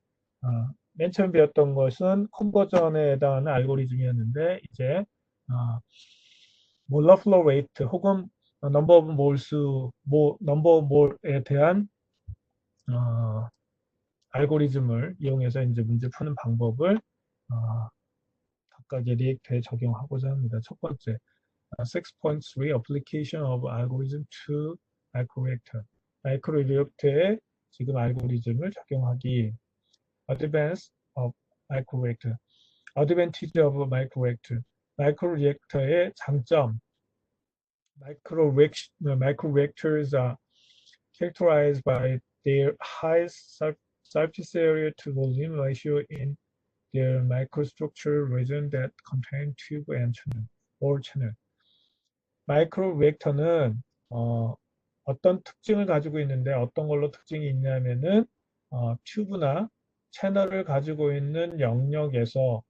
맨 처음 배웠던 것은 컨버전에 해당하는 알고리즘이었는데 이제 몰러 플로우 레이트 혹은 넘버 오브 몰수, 넘버 오브 몰에 대한 알고리즘을 이용해서 이제 문제 푸는 방법을 각각의 리액터에 적용하고자 합니다. 첫 번째, 6.3 Application of Algorithm to Microreactor. 마이크로 리액터에 지금 알고리즘을 적용하기. Advance of Microreactor. Advantage of Microreactor. 마이크로 리액터의 장점. Microreactors are characterized by their high surface area to volume ratio in their microstructure region that contain tube and channel or channel. 마이크로 리액터는 어떤 특징을 가지고 있는데 어떤 걸로 특징이 있냐면은 튜브나 채널을 가지고 있는 영역에서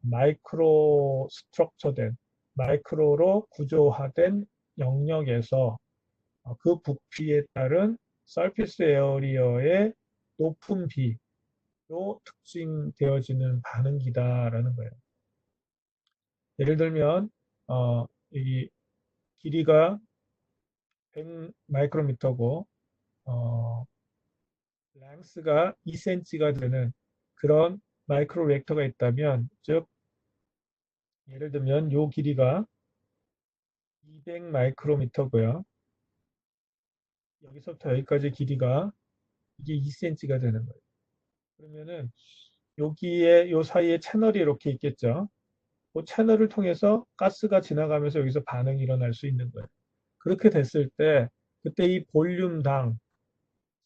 마이크로 스트럭처된 마이크로로 구조화된 영역에서 그 부피에 따른 서피스 에어리어의 높은 비로 특징되어지는 반응기다라는 거예요. 예를 들면 이 길이가 100 마이크로미터고 랭스가 2cm가 되는 그런 마이크로 리액터가 있다면 즉 예를 들면 요 길이가 200 마이크로미터고요. 여기서부터 여기까지 길이가 이게 2cm가 되는 거예요. 그러면은 여기에 요 사이에 채널이 이렇게 있겠죠. 그 채널을 통해서 가스가 지나가면서 여기서 반응이 일어날 수 있는 거예요. 그렇게 됐을 때 그때 이 볼륨당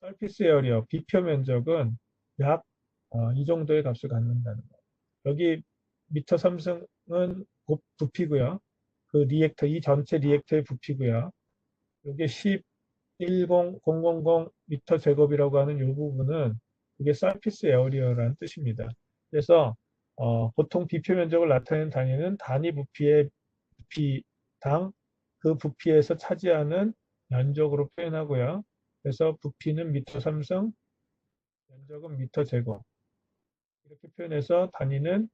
서피스 에어리어 비표 면적은 약 이 정도의 값을 갖는다는 거예요. 여기 미터 삼성은 부피고요. 그 리액터, 이 전체 리액터의 부피고요. 이게 110000 미터 제곱이라고 하는 이 부분은 이게 서피스 에어리어라는 뜻입니다. 그래서 보통 비표 면적을 나타내는 단위는 단위 부피의 부피당 그 부피에서 차지하는 면적으로 표현하고요. 그래서 부피는 미터 삼성, 면적은 미터 제곱. 이렇게 표현해서 단위는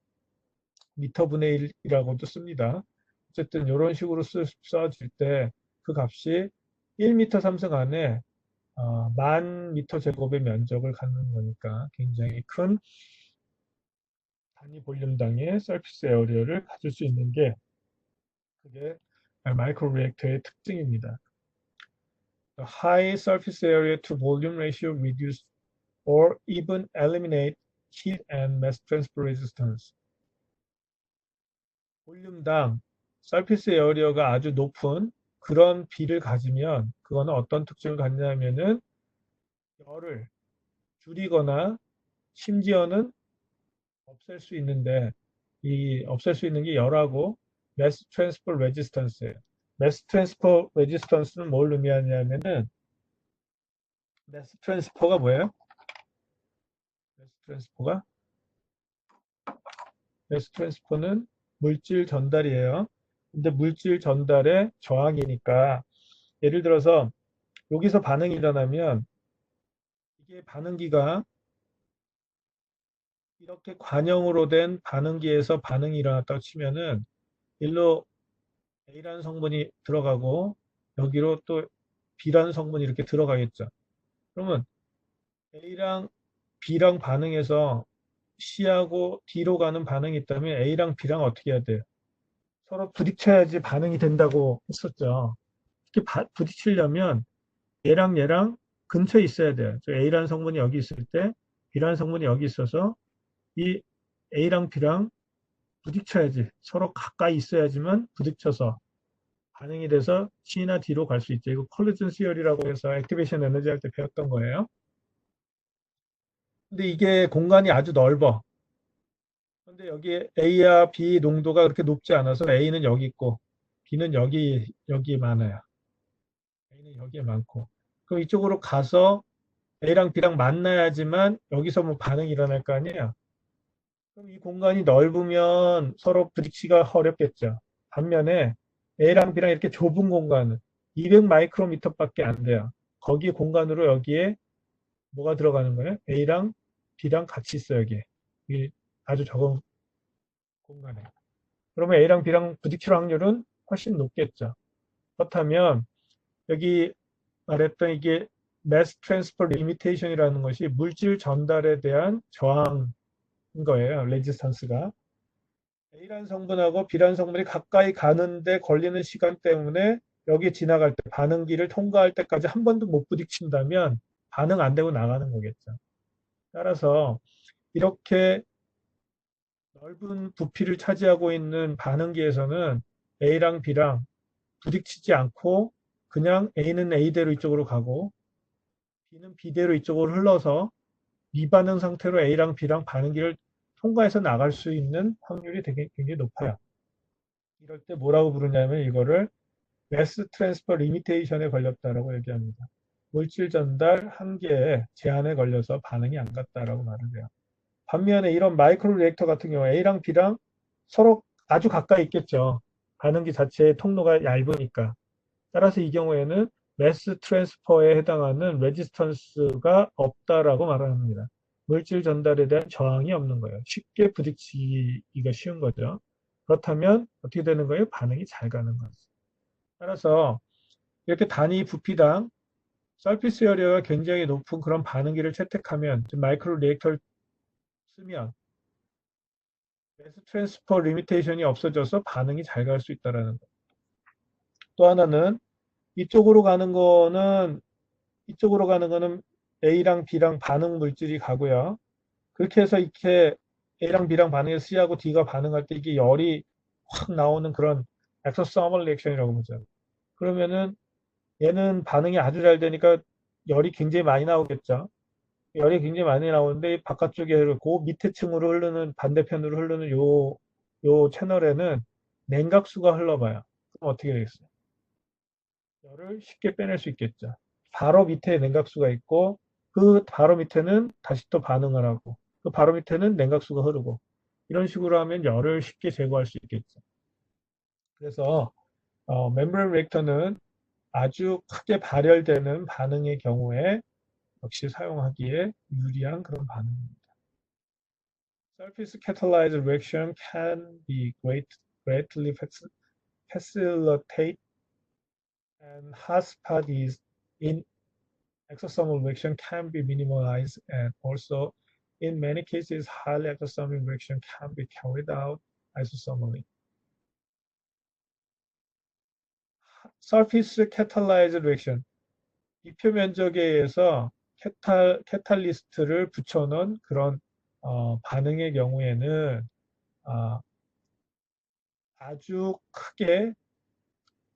미터분의 1이라고도 씁니다. 어쨌든 이런 식으로 써질 때 그 값이 1미터 삼성 안에 10,000미터 제곱의 면적을 갖는 거니까 굉장히 큰 단위 볼륨당의 서피스 에어리어를 가질 수 있는 게 그게 마이크로 리액터의 특징입니다. The high surface area to volume ratio reduce or even eliminate heat and mass transfer resistance. 볼륨당 서피스 에어리어가 아주 높은 그런 비를 가지면 그거는 어떤 특징을 갖냐면은 열을 줄이거나 심지어는 없앨 수 있는데 이 없앨 수 있는 게 열하고 mass transfer resistance예요. mass transfer resistance는 뭘 의미하냐면은 mass transfer가 뭐예요? mass transfer는 물질 전달이에요. 근데 물질 전달의 저항이니까 예를 들어서 여기서 반응이 일어나면 이게 반응기가 이렇게 관형으로 된 반응기에서 반응이 일어났다고 치면은 일로 A라는 성분이 들어가고 여기로 또 B라는 성분이 이렇게 들어가겠죠. 그러면 A랑 B랑 반응해서 C하고 D로 가는 반응이 있다면 A랑 B랑 어떻게 해야 돼요? 서로 부딪혀야지 반응이 된다고 했었죠. 이렇게 부딪히려면 얘랑 얘랑 근처에 있어야 돼요. A라는 성분이 여기 있을 때 B라는 성분이 여기 있어서 이 A랑 B랑 부딪혀야지. 서로 가까이 있어야지만 부딪혀서 반응이 돼서 C나 D로 갈 수 있죠. 이거 콜리전 시어리라고 해서 액티베이션 에너지 할 때 배웠던 거예요. 근데 이게 공간이 아주 넓어. 근데 여기 A와 B 농도가 그렇게 높지 않아서 A는 여기 있고 B는 여기 많아요. A는 여기에 많고. 그럼 이쪽으로 가서 A랑 B랑 만나야지만 여기서 뭐 반응이 일어날 거 아니에요. 그럼 이 공간이 넓으면 서로 부딪히기가 어렵겠죠. 반면에 A랑 B랑 이렇게 좁은 공간은 200 마이크로미터밖에 안 돼요. 거기 공간으로 여기에 뭐가 들어가는 거예요? A랑 B랑 같이 있어요, 여기. 이 아주 적은 공간에. 그러면 A랑 B랑 부딪힐 확률은 훨씬 높겠죠. 그렇다면 여기 말했던 이게 mass transfer limitation이라는 것이 물질 전달에 대한 저항인 거예요. 레지스턴스가. A라는 성분하고 B라는 성분이 가까이 가는데 걸리는 시간 때문에 여기 지나갈 때 반응기를 통과할 때까지 한 번도 못 부딪힌다면 반응 안 되고 나가는 거겠죠. 따라서 이렇게 넓은 부피를 차지하고 있는 반응기에서는 A랑 B랑 부딪히지 않고 그냥 A는 A대로 이쪽으로 가고 B는 B대로 이쪽으로 흘러서 미반응 상태로 A랑 B랑 반응기를 통과해서 나갈 수 있는 확률이 되게 굉장히 높아요. 이럴 때 뭐라고 부르냐면 이거를 매스 트랜스퍼 리미테이션에 걸렸다라고 얘기합니다. 물질 전달 한계에 제한에 걸려서 반응이 안 갔다라고 말을 해요. 반면에 이런 마이크로 리액터 같은 경우 A랑 B랑 서로 아주 가까이 있겠죠. 반응기 자체의 통로가 얇으니까. 따라서 이 경우에는 매스 트랜스퍼에 해당하는 레지스턴스가 없다라고 말합니다. 물질 전달에 대한 저항이 없는 거예요. 쉽게 부딪히기가 쉬운 거죠. 그렇다면 어떻게 되는 거예요? 반응이 잘 가는 거죠. 따라서 이렇게 단위 부피당 서피스 에어리어가 굉장히 높은 그런 반응기를 채택하면 마이크로 리액터를 쓰면 매스 트랜스퍼 리미테이션이 없어져서 반응이 잘 갈 수 있다는 거. 또 하나는 이쪽으로 가는 거는 A랑 B랑 반응 물질이 가고요. 그렇게 해서 이렇게 A랑 B랑 반응해서 C하고 D가 반응할 때 이게 열이 확 나오는 그런 엑소서멀 리액션이라고 보죠. 그러면은 얘는 반응이 아주 잘 되니까 열이 굉장히 많이 나오겠죠. 열이 굉장히 많이 나오는데 바깥쪽에 그 밑에 층으로 흐르는 반대편으로 흐르는 요 채널에는 냉각수가 흘러봐요. 그럼 어떻게 되겠어요? 열을 쉽게 빼낼 수 있겠죠. 바로 밑에 냉각수가 있고 그 바로 밑에는 다시 또 반응을 하고 그 바로 밑에는 냉각수가 흐르고 이런 식으로 하면 열을 쉽게 제거할 수 있겠죠. 그래서 멤브레인 리액터는 아주 크게 발열되는 반응의 경우에 역시 사용하기에 유리한 그런 반응입니다. Surface catalyzed reaction can be greatly facilitate and hotspot is in exothermal reaction can be minimalized and also in many cases highly exothermic reaction can be carried out isothermally. Surface catalyzed reaction 비표 면적에 의해서 캐탈리스트를 붙여놓은 그런 반응의 경우에는 아, 아주 크게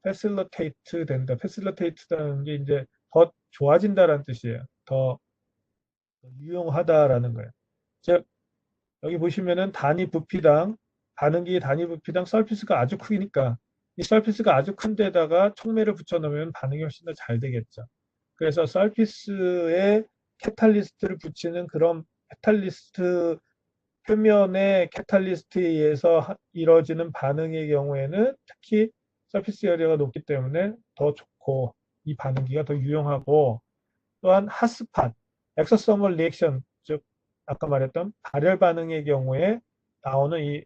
facilitate 된다. facilitate라는 게 이제 더 좋아진다라는 뜻이에요. 더 유용하다라는 거예요. 즉 여기 보시면은 단위 부피당 반응기 단위 부피당 서피스가 아주 크니까 이 서피스가 아주 큰 데다가 촉매를 붙여 놓으면 반응이 훨씬 더 잘 되겠죠. 그래서 서피스에 캐탈리스트를 붙이는 그런 캐탈리스트 표면의 캐탈리스트에 의해서 이루어지는 반응의 경우에는 특히 서피스 에리어가 높기 때문에 더 좋고 이 반응기가 더 유용하고 또한 핫스팟, 엑소서멀 리액션, 즉 아까 말했던 발열 반응의 경우에 나오는 이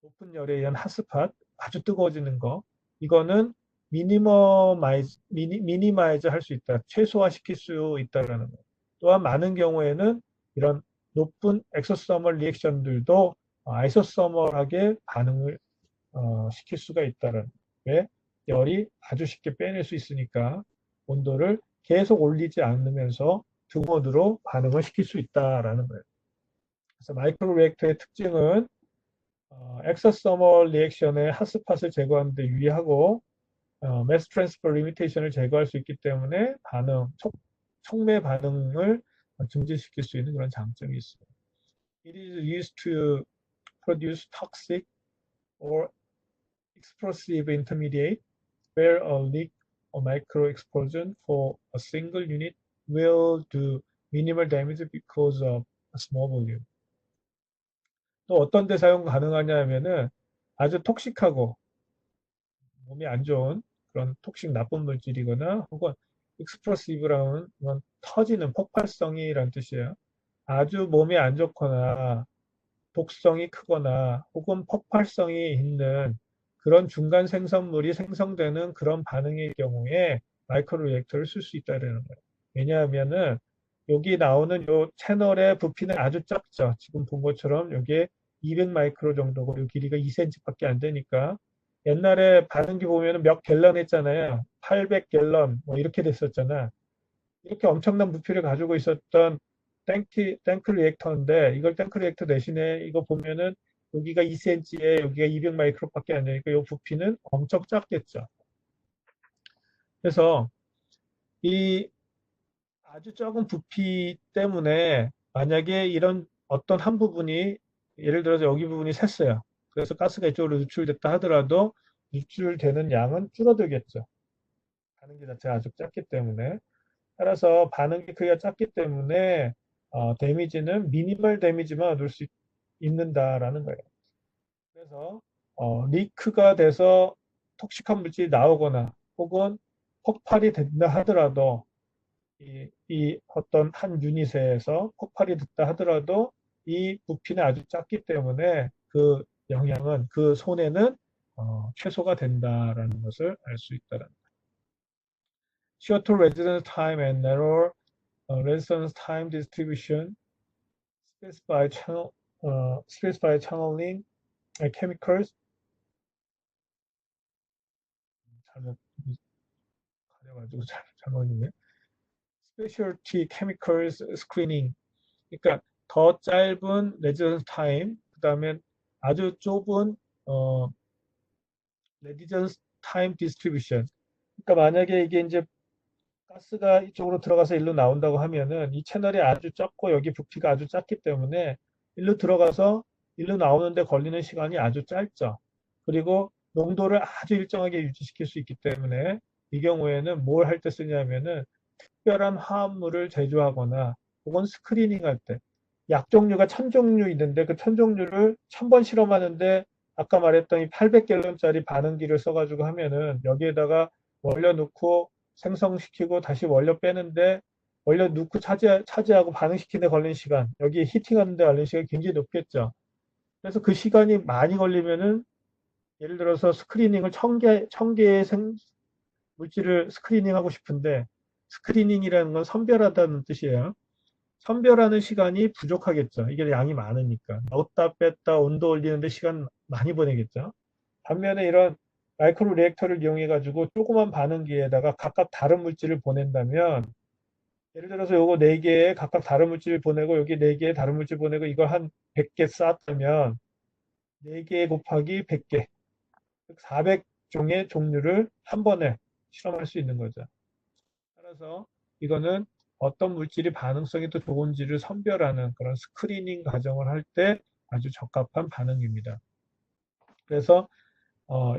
높은 열에 의한 핫스팟, 아주 뜨거워지는 거, 이거는 미니마이즈 할 수 있다, 최소화시킬 수 있다라는 거. 또한 많은 경우에는 이런 높은 엑소서멀 리액션들도 아이소서멀하게 반응을 시킬 수가 있다는. 왜? 열이 아주 쉽게 빼낼 수 있으니까 온도를 계속 올리지 않으면서 등온으로 반응을 시킬 수 있다라는 거예요. 그래서 마이크로 리액터의 특징은 엑서서멀 리액션의 핫스팟을 제거하는 데 유리하고 매스 트랜스퍼 리미테이션을 제거할 수 있기 때문에 촉매 반응을 증진시킬 수 있는 그런 장점이 있습니다. It is used to produce toxic or explosive intermediate where a leak or micro explosion for a single unit will do minimal damage because of a small volume. 또 어떤 데 사용 가능하냐 하면은 아주 톡식하고 몸에 안 좋은 그런 톡식 나쁜 물질이거나 혹은 익스플로시브라는 건 터지는 폭발성이란 뜻이에요. 아주 몸에 안 좋거나 독성이 크거나 혹은 폭발성이 있는 그런 중간 생성물이 생성되는 그런 반응의 경우에 마이크로 리액터를 쓸 수 있다는 거예요. 왜냐하면은 여기 나오는 요 채널의 부피는 아주 작죠. 지금 본 것처럼 여기에 200 마이크로 정도고 요 길이가 2cm밖에 안 되니까 옛날에 반응기 보면은 몇 갤런 했잖아요. 800 갤런 뭐 이렇게 됐었잖아. 이렇게 엄청난 부피를 가지고 있었던 탱크 리액터인데 이걸 탱크 리액터 대신에 이거 보면은 여기가 2cm에 여기가 200 마이크로밖에 안 되니까 이 부피는 엄청 작겠죠. 그래서 이 아주 적은 부피 때문에 만약에 이런 어떤 한 부분이 예를 들어서 여기 부분이 샜어요. 그래서 가스가 이쪽으로 누출됐다 하더라도 누출되는 양은 줄어들겠죠. 반응기 자체가 아주 작기 때문에. 따라서 반응기 크기가 작기 때문에 데미지는 미니멀 데미지만 얻을 수 있는다라는 거예요. 그래서 리크가 돼서 톡식한 물질이 나오거나 혹은 폭발이 된다 하더라도 이 어떤 한 유닛에서 폭발이 됐다 하더라도 이 부피는 아주 작기 때문에 그 영향은 그 손해는 최소가 된다라는 것을 알 수 있다는 거예요. Shorter residence time and narrower residence time distribution specify channeling chemicals 잘못 가려가지고 잘못이네. Specialty chemicals screening 그러니까 더 짧은 레지던스 타임 그다음에 아주 좁은 레지던스 타임 디스트리뷰션 그러니까 만약에 이게 이제 가스가 이쪽으로 들어가서 일로 나온다고 하면은 이 채널이 아주 적고 여기 부피가 아주 작기 때문에 일로 들어가서 일로 나오는데 걸리는 시간이 아주 짧죠. 그리고 농도를 아주 일정하게 유지시킬 수 있기 때문에 이 경우에는 뭘 할 때 쓰냐면은 특별한 화합물을 제조하거나 혹은 스크리닝 할 때 약 종류가 1000종류 있는데 그 1000종류를 1000번 실험하는데 아까 말했던 이 800갤런짜리 반응기를 써가지고 하면은 여기에다가 원료 넣고 생성시키고 다시 원료 빼는데 원료 넣고 차지하고 반응시키는 데 걸리는 시간, 여기 히팅하는 데 걸리는 시간이 굉장히 높겠죠. 그래서 그 시간이 많이 걸리면은 예를 들어서 스크리닝을 1000개의 물질을 스크리닝하고 싶은데 스크리닝이라는 건 선별하다는 뜻이에요. 선별하는 시간이 부족하겠죠. 이게 양이 많으니까. 넣었다 뺐다 온도 올리는데 시간 많이 보내겠죠. 반면에 이런 마이크로 리액터를 이용해 가지고 조그만 반응기에다가 각각 다른 물질을 보낸다면 예를 들어서 요거 4개에 각각 다른 물질을 보내고 여기 4개에 다른 물질 보내고 이걸 한 100개 쌓았다면 4개 곱하기 100개 400종의 종류를 한 번에 실험할 수 있는 거죠. 따라서 이거는 어떤 물질이 반응성이 더 좋은지를 선별하는 그런 스크리닝 과정을 할 때 아주 적합한 반응입니다. 그래서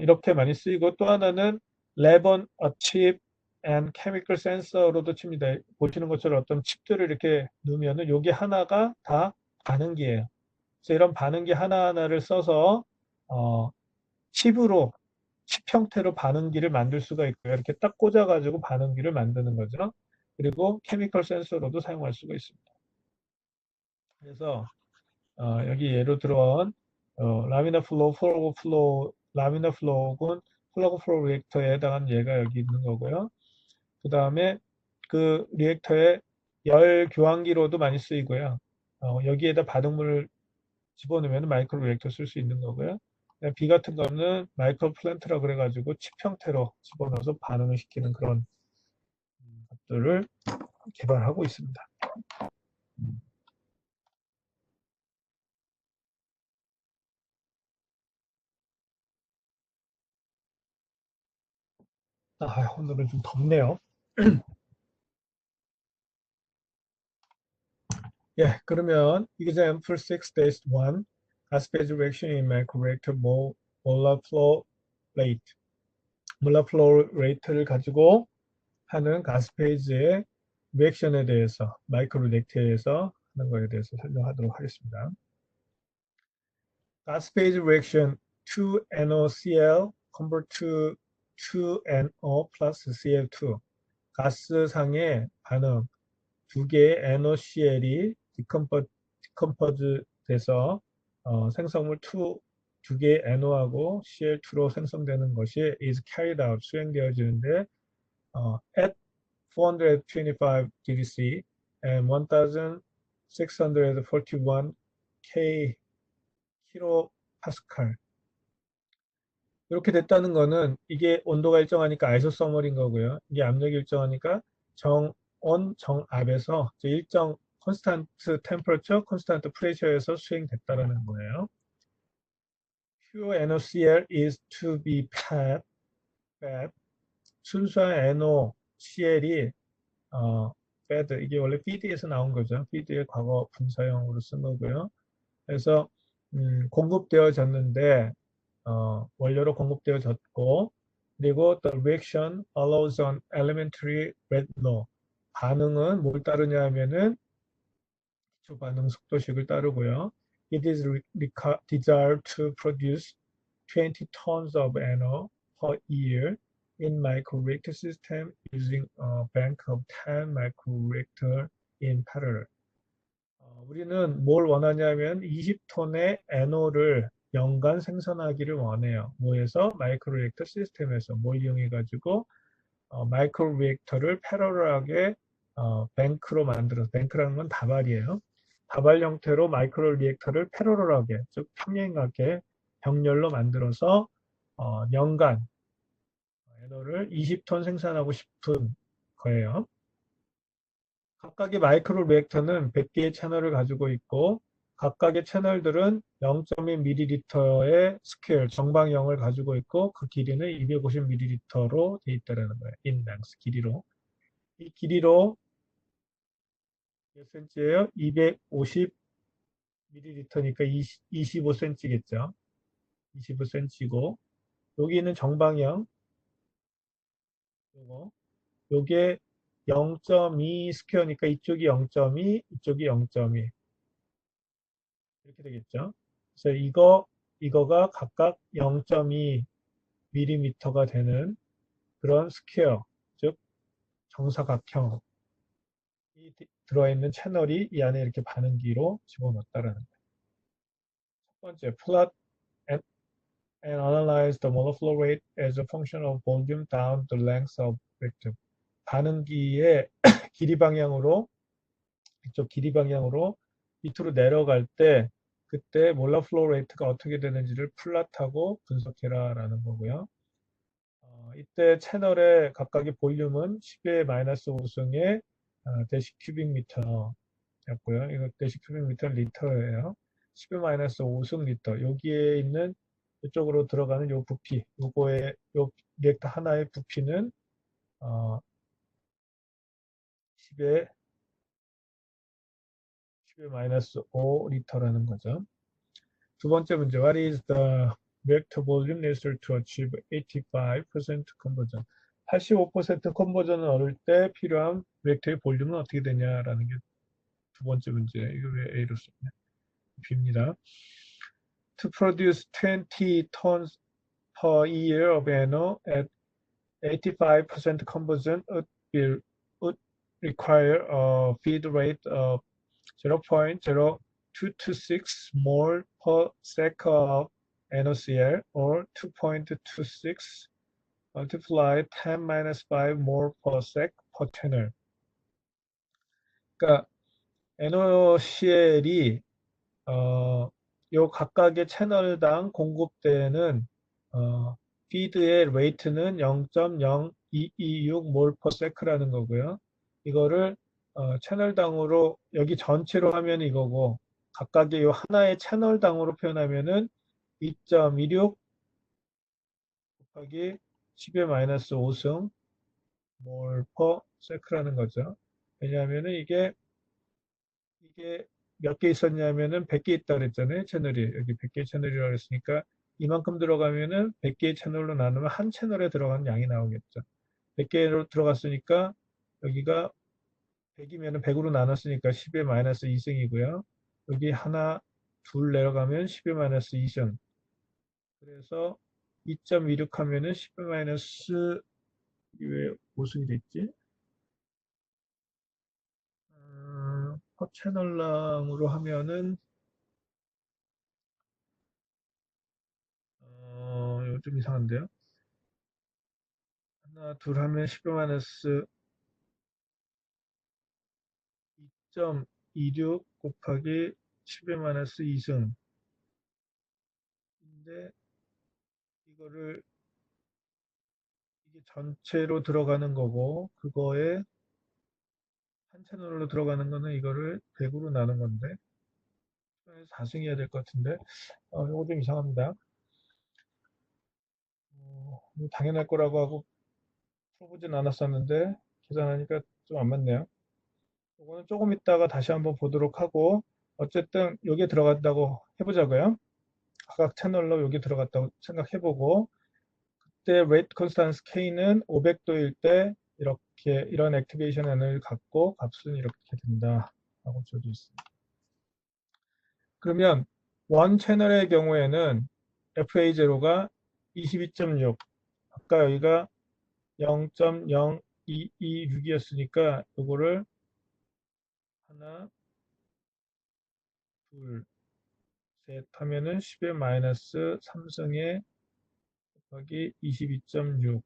이렇게 많이 쓰이고 또 하나는 Lab on a chip and chemical sensor로도 칩니다. 보시는 것처럼 어떤 칩들을 이렇게 넣으면은 여기 하나가 다 반응기예요. 그래서 이런 반응기 하나하나를 써서 어, 칩으로 칩 형태로 반응기를 만들 수가 있고요. 이렇게 딱 꽂아가지고 반응기를 만드는 거죠. 그리고 케미컬 센서로도 사용할 수가 있습니다. 그래서 여기 예로 들어온 라미나 플로우, 플러그 플로우, 라미나 플로우는 플러그 플로우 리액터에 해당하는 예가 여기 있는 거고요. 그 다음에 그 리액터에 열 교환기로도 많이 쓰이고요. 여기에다 바둑물을 집어넣으면 마이크로 리액터 쓸 수 있는 거고요. B 같은 거는 마이크로 플랜트라 그래가지고 칩 형태로 집어넣어서 반응을 시키는 그런 것들을 개발하고 있습니다. 오늘은 좀 덥네요. 예, 그러면 example 6-1 gas phase reaction in microreactor molar flow rate. molar flow rate를 가지고 하는 가스 페이지의 리액션에 대해서 마이크로 리액터에서 하는 거에 대해서 설명하도록 하겠습니다. gas phase reaction 2NOCl convert to 2NO plus Cl2. 가스상의 반응 두 개의 NOCl이 디컴포즈 돼서 생성물 두 개의 NO하고 Cl2로 생성되는 것이 is carried out 수행되어지는데 at 425 degrees C and 1641 K 킬로파스칼 이렇게 됐다는 거는 이게 온도가 일정하니까 아이소서멀인 거고요. 이게 압력이 일정하니까 정온, 정압에서 일정 콘스탄트 템퍼러처, 콘스탄트 프레셔에서 수행됐다라는 거예요. Pure NOCl is to be fed. 순수한 NOCl이 fed 이게 원래 feed에서 나온 거죠. feed의 과거 분사형으로 쓴 거고요. 그래서 공급되어졌는데 원료로 공급되어졌고 그리고 the reaction follows an elementary red law. 반응은 뭘 따르냐 하면은 기초 반응 속도식을 따르고요. It is desired to produce 20 tons of NO per year in microreactor system using a bank of 10 microreactor in parallel. 우리는 뭘 원하냐면 20톤의 NO를 연간 생산하기를 원해요. 뭐에서? 마이크로 리액터 시스템에서 뭘 이용해 가지고 마이크로 리액터를 패러럴하게 뱅크로 만들어서 뱅크라는 건 다발이에요. 다발 형태로 마이크로 리액터를 패러럴하게 즉 평행하게 병렬로 만들어서 연간 NO를 20톤 생산하고 싶은 거예요. 각각의 마이크로 리액터는 100개의 채널을 가지고 있고 각각의 채널들은 0.1ml의 스케일, 정방형을 가지고 있고 그 길이는 250ml로 되어 있다는 거예요. in length, 길이로. 이 길이로 몇 cm예요? 250ml니까 25cm겠죠. 25cm고 여기 있는 정방향 요거 요게 0.2 스퀘어니까 이쪽이 0.2, 이쪽이 0.2 이렇게 되겠죠. 그래서 이거가 각각 0.2mm가 되는 그런 스퀘어, 즉 정사각형이 들어있는 채널이 이 안에 이렇게 반응기로 집어넣었다라는 거예요. 첫 번째, plot and analyze the molar flow rate as a function of volume down the length of vector. 반응기의 길이 방향으로 이쪽 길이 방향으로 밑으로 내려갈 때 그때 몰라 플로우 레이트가 어떻게 되는지를 플랫하고 분석해라라는 거고요. 이때 채널의 각각의 볼륨은 10의 마이너스 5승의 데시 큐빅 미터였고요. 이거 데시 큐빅 미터 리터예요. 10의 마이너스 5승 리터. 여기에 있는 이쪽으로 들어가는 요 부피, 요 리액터 하나의 부피는 10의 마이너스 5 리터라는 거죠. 두 번째 문제. What is the vector volume necessary to achieve 85% conversion? 85% 컨버전을 얻을 때 필요한 벡터의 볼륨은 어떻게 되냐라는 게 두 번째 문제예요. 이거 왜 A로 썼냐? B입니다. To produce 20 tons per year of NO at 85% conversion would require a feed rate of 0.0226 mole per sec of NaCl or 2.26 multiply 10 minus 5 mole per sec per channel. 그러니까 NaCl이 요 각각의 채널당 공급되는 피드의 레이트는 0.0226 몰 퍼 세크라는 거고요. 이거를 채널당으로 여기 전체로 하면 이거고 각각의 요 하나의 채널당으로 표현하면은 2.26 곱하기 10의 마이너스 5승 몰 퍼 세크라는 거죠. 왜냐하면은 이게 몇 개 있었냐면은 100개 있다 그랬잖아요. 채널이. 여기 100개 채널이라고 했으니까 이만큼 들어가면은 100개의 채널로 나누면 한 채널에 들어가는 양이 나오겠죠. 100개로 들어갔으니까 여기가 100이면은 100으로 나눴으니까 10의 마이너스 2승이고요. 여기 하나, 둘 내려가면 10의 마이너스 2승. 그래서 2.26 하면은 10의 마이너스 왜 5승이 됐지? 퍼 채널랑으로 하면은 이거 좀 이상한데요. 하나, 둘 하면 10의 마이너스 2.26 곱하기 10의 마이너스 2승. 인데 이거를 이게 전체로 들어가는 거고 그거에 한 채널로 들어가는 거는 이거를 100으로 나눈 건데 4승해야 될 것 같은데 이거 좀 이상합니다. 당연할 거라고 하고 풀어보진 않았었는데 계산하니까 좀 안 맞네요. 이거는 조금 있다가 다시 한번 보도록 하고 어쨌든 여기에 들어간다고 해보자고요. 각 채널로 여기 들어갔다고 생각해보고 그때 rate constance K는 500도일 때 이렇게 이런 액티베이션 에너지를 갖고 값은 이렇게 된다 라고 줘져 있습니다. 그러면 원 채널의 경우에는 FA0가 22.6 아까 여기가 0.0226이었으니까 이거를 하나 둘 셋 하면은 10의 마이너스 3승에 곱하기 22.6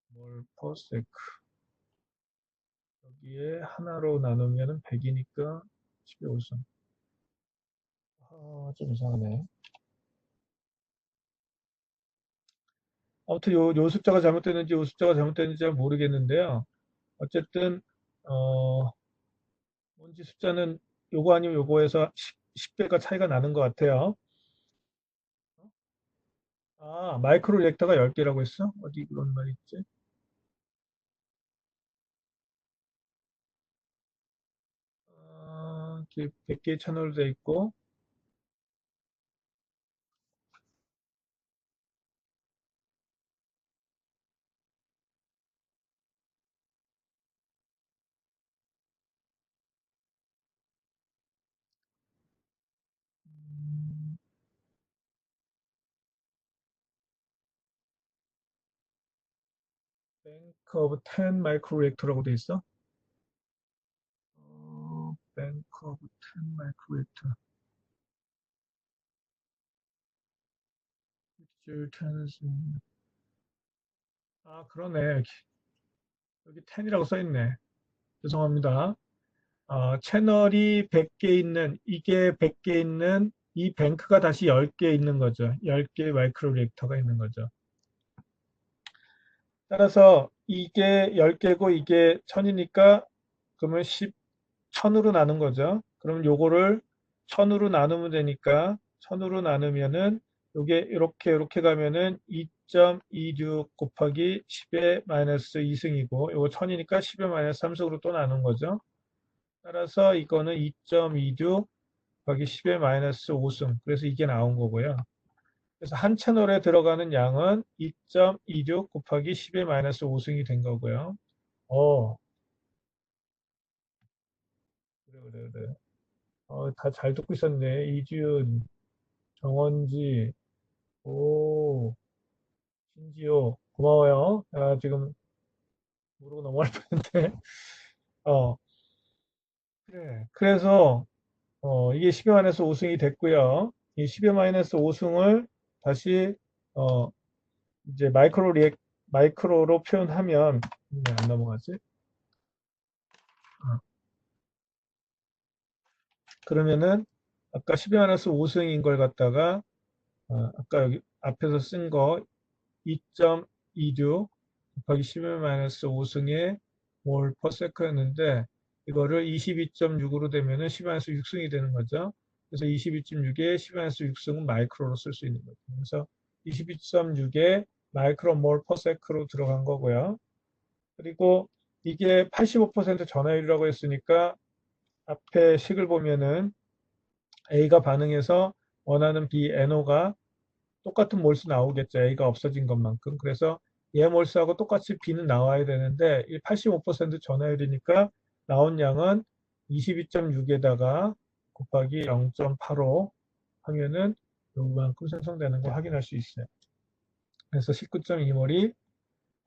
몰 퍼 세크 여기에 하나로 나누면 100이니까 10의 5승 좀 이상하네. 아무튼 요 숫자가 잘못됐는지 요 숫자가 잘못됐는지 잘 모르겠는데요. 어쨌든 뭔지 숫자는 요거 아니면 요거에서 10배가 차이가 나는 것 같아요. 아, 마이크로 리액터가 10개라고 했어? 어디 그런 말 있지? 이렇게 100개의 채널로 돼 있고, 음, Bank of 10 마이크로 리액터라고 돼 있어? Bank of 10 마이크로 리액터. 아, 그러네. 여기 10이라고 써 있네. 죄송합니다. 채널이 100개 있는, 이게 100개 있는 이 뱅크가 다시 10개 있는 거죠. 10개의 마이크로 리액터가 있는 거죠. 따라서 이게 10개고 이게 1000이니까 그러면 1000으로 나눈 거죠. 그럼 요거를 1000으로 나누면 되니까 1000으로 나누면은 요게 이렇게 가면은 2.26 곱하기 10의 마이너스 2승이고 요거 1000이니까 10의 마이너스 3승으로 또 나눈 거죠. 따라서 이거는 2.26 곱하기 10의 마이너스 5승. 그래서 이게 나온 거고요. 그래서 한 채널에 들어가는 양은 2.26 곱하기 10의 마이너스 5승이 된 거고요. 어, 그래. 다 잘 듣고 있었네. 이지은, 정원지, 오, 신지호, 고마워요. 지금 모르고 넘어갈 뻔했는데. 어, 그래. 그래서, 이게 10의 마이너스 5승이 됐고요. 이 10의 마이너스 5승을 다시, 어, 이제 마이크로로 표현하면, 왜 안 넘어가지? 어, 그러면은, 아까 10의 마이너스 5승인 걸 갖다가, 아까 여기 앞에서 쓴 거 2.26 곱하기 10의 마이너스 5승의 몰 퍼세크였는데 이거를 22.6으로 되면은 10의 마이너스 6승이 되는 거죠. 그래서 22.6에 10의 마이너스 6승은 마이크로로 쓸 수 있는 거죠. 그래서 22.6에 마이크로 몰 퍼세크로 들어간 거고요. 그리고 이게 85% 전화율이라고 했으니까 앞에 식을 보면은 A가 반응해서 원하는 B, NO가 똑같은 몰수 나오겠죠. A가 없어진 것만큼. 그래서 얘 몰수하고 똑같이 B는 나와야 되는데 85% 전화율이니까 나온 양은 22.6에다가 곱하기 0.85 하면은 요만큼 생성되는 걸 확인할 수 있어요. 그래서 19.2몰이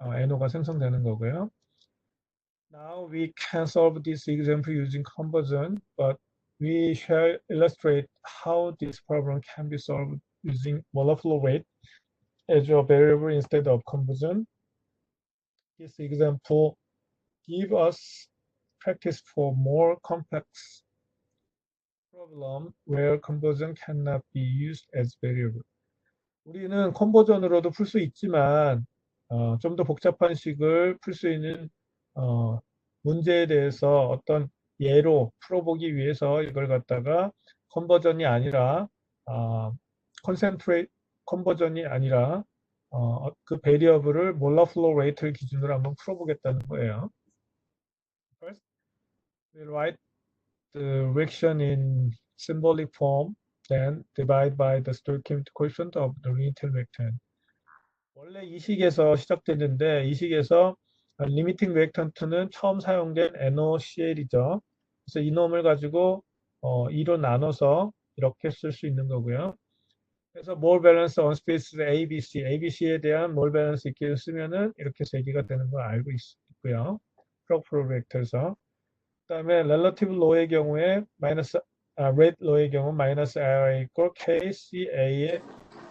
NO가 생성되는 거고요. Now we can solve this example using conversion, but we shall illustrate how this problem can be solved using molar flow rate as a variable instead of conversion. This example gives us practice for more complex problem where conversion cannot be used as variable. 우리는 컨버전으로도 풀 수 있지만 좀 더 복잡한 식을 풀 수 있는 어, 문제에 대해서 어떤 예로 풀어보기 위해서 이걸 갖다가 컨버전이 아니라 컨센트레이트 컨버전이 아니라 그 베리어블을 몰라 플로우 레이트를 기준으로 한번 풀어보겠다는 거예요. First, we write the reaction in symbolic form, then divide by the stoichiometric quotient of the limiting reactant. 원래 이 식에서 시작됐는데 이 식에서 리미팅 리액턴트는 처음 사용된 NOCl이죠. 그래서 이놈을 가지고 2로 나눠서 이렇게 쓸 수 있는 거고요. 그래서 몰 밸런스 on space ABC, ABC에 대한 몰 밸런스 있기를 쓰면은 이렇게 세 개가 되는 걸 알고 있고요. 프로포로 리액터에서 그다음에 relative low의 경우에 rate low의 경우 마이너스 RA 있고 KCA의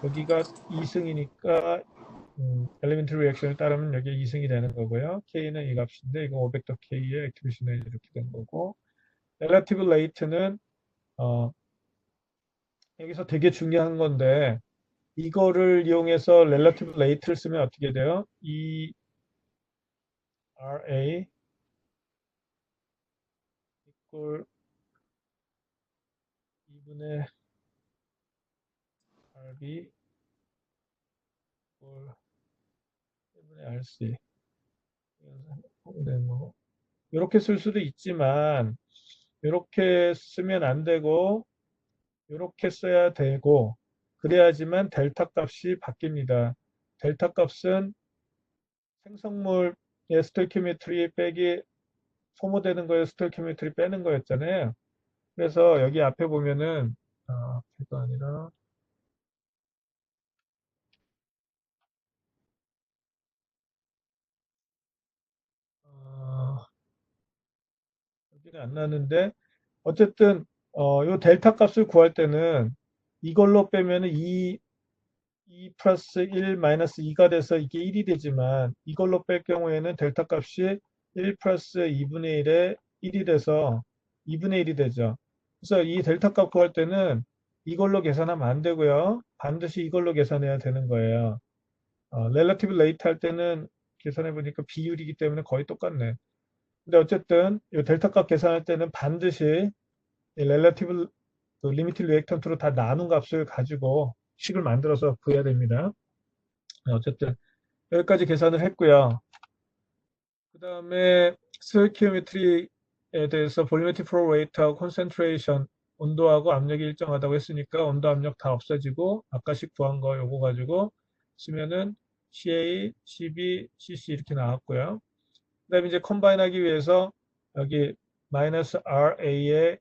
여기가 2승이니까 엘리멘트 리액션을 따르면 여기에 2승이 되는 거고요. K는 이 값인데 이거 500도 K의 액티베이션에 이렇게 된 거고 relative rate는 어, 여기서 되게 중요한 건데 이거를 이용해서 relative rate를 쓰면 어떻게 돼요? 이 RA equal 2분의 RB 1분의 RC. 네, 뭐 이렇게 쓸 수도 있지만 이렇게 쓰면 안 되고 이렇게 써야 되고 그래야지만 델타 값이 바뀝니다. 델타 값은 생성물의 스토이키오메트리 빼기 소모되는 거에 스토이키오메트리 빼는 거였잖아요. 그래서 여기 앞에 보면은 앞에가 아니라 어, 여기는 안 나는데 어쨌든 요 델타 값을 구할 때는 이걸로 빼면은 2 플러스 1 마이너스 2가 돼서 이게 1이 되지만 이걸로 뺄 경우에는 델타 값이 1 플러스 2분의 1에 1이 돼서 2분의 1이 되죠. 그래서 이 델타 값 구할 때는 이걸로 계산하면 안 되고요. 반드시 이걸로 계산해야 되는 거예요. 렐러티브 레이트 할 때는 계산해 보니까 비율이기 때문에 거의 똑같네. 근데 어쨌든 이 델타 값 계산할 때는 반드시 이 렐러티브 리미트 리액턴트로 다 나눈 값을 가지고 식을 만들어서 구해야 됩니다. 어쨌든 여기까지 계산을 했고요. 그 다음에 스토이키오메트리에 대해서 볼ю메트릭 플로우 레이트하고 콘센트레이션 온도하고 압력이 일정하다고 했으니까 온도 압력 다 없어지고 아까씩 구한 거 요거 가지고 쓰면은 CA, CB, CC 이렇게 나왔고요. 그 다음에 이제 컴바인 하기 위해서 여기 마이너스 RA의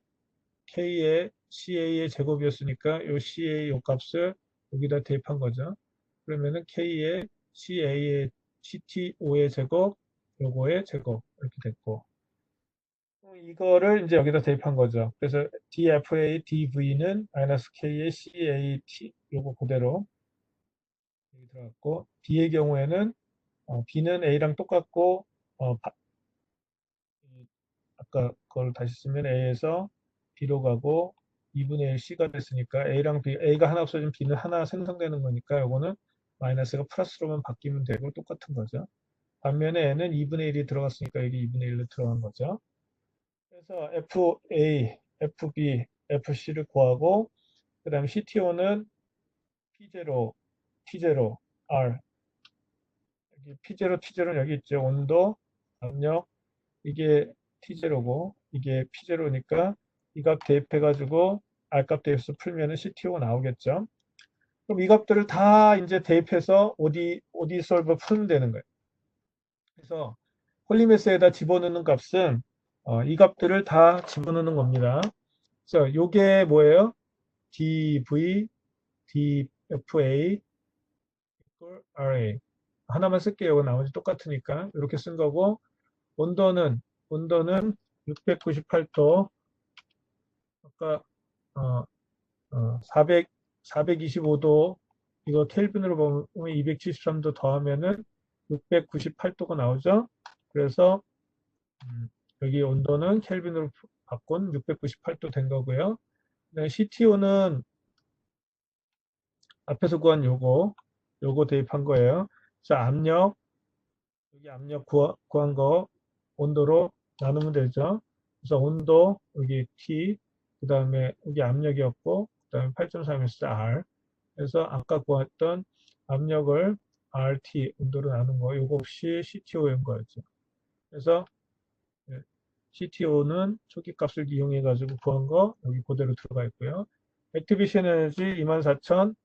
K의 CA의 제곱이었으니까 요 CA 요 값을 여기다 대입한 거죠. 그러면은 K의 CA의 CTO의 제곱, 요거의 제곱 이렇게 됐고 이거를 이제 여기다 대입한 거죠. 그래서 DFA, DV는 마이너스 K의 CAT 요거 그대로 여기 들어갔고 D의 경우에는 B는 A랑 똑같고 아까 그걸 다시 쓰면 A에서 B로 가고 2분의 1 C가 됐으니까 A랑 B, A가 하나 없어지면 B는 하나 생성되는 거니까 요거는 마이너스가 플러스로만 바뀌면 되고 똑같은 거죠. 반면에 N은 2분의 1이 들어갔으니까 여기 2분의 1로 들어간 거죠. 그래서 FA, FB, FC를 구하고 그 다음에 CTO는 P0, T0, R 여기 P0, T0는 여기 있죠. 온도, 압력 이게 T0고 이게 P0니까 이 값 대입해가지고 R값 대입해서 풀면은 CTO가 나오겠죠. 그럼 이 값들을 다 이제 대입해서 OD 솔버 풀면 되는 거예요. 그래서 폴리메스에다 집어넣는 값은 이 값들을 다 집어넣는 겁니다. 그래서 요게 뭐예요? dv, dfa, RA. 하나만 쓸게요. 나머지 똑같으니까. 이렇게 쓴 거고, 온도는 698도, 아까, 어, 425도, 이거 켈빈으로 보면 273도 더하면은 698도가 나오죠? 그래서, 여기 온도는 켈빈으로 바꾼 698도 된 거고요. CTO는 앞에서 구한 요거 대입한 거예요. 자, 여기 압력 구한 거 온도로 나누면 되죠. 그래서 온도, 여기 T, 그 다음에 여기 압력이었고, 그 다음에 8.3에서 R. 그래서 아까 구했던 압력을 RT, 온도로 나눈 거, 요거 없이 CTO인 거였죠. 그래서 CTO는 초기값을 이용해가지고 구한 거 여기 그대로 들어가 있고요. 액티베이션 에너지 24,000,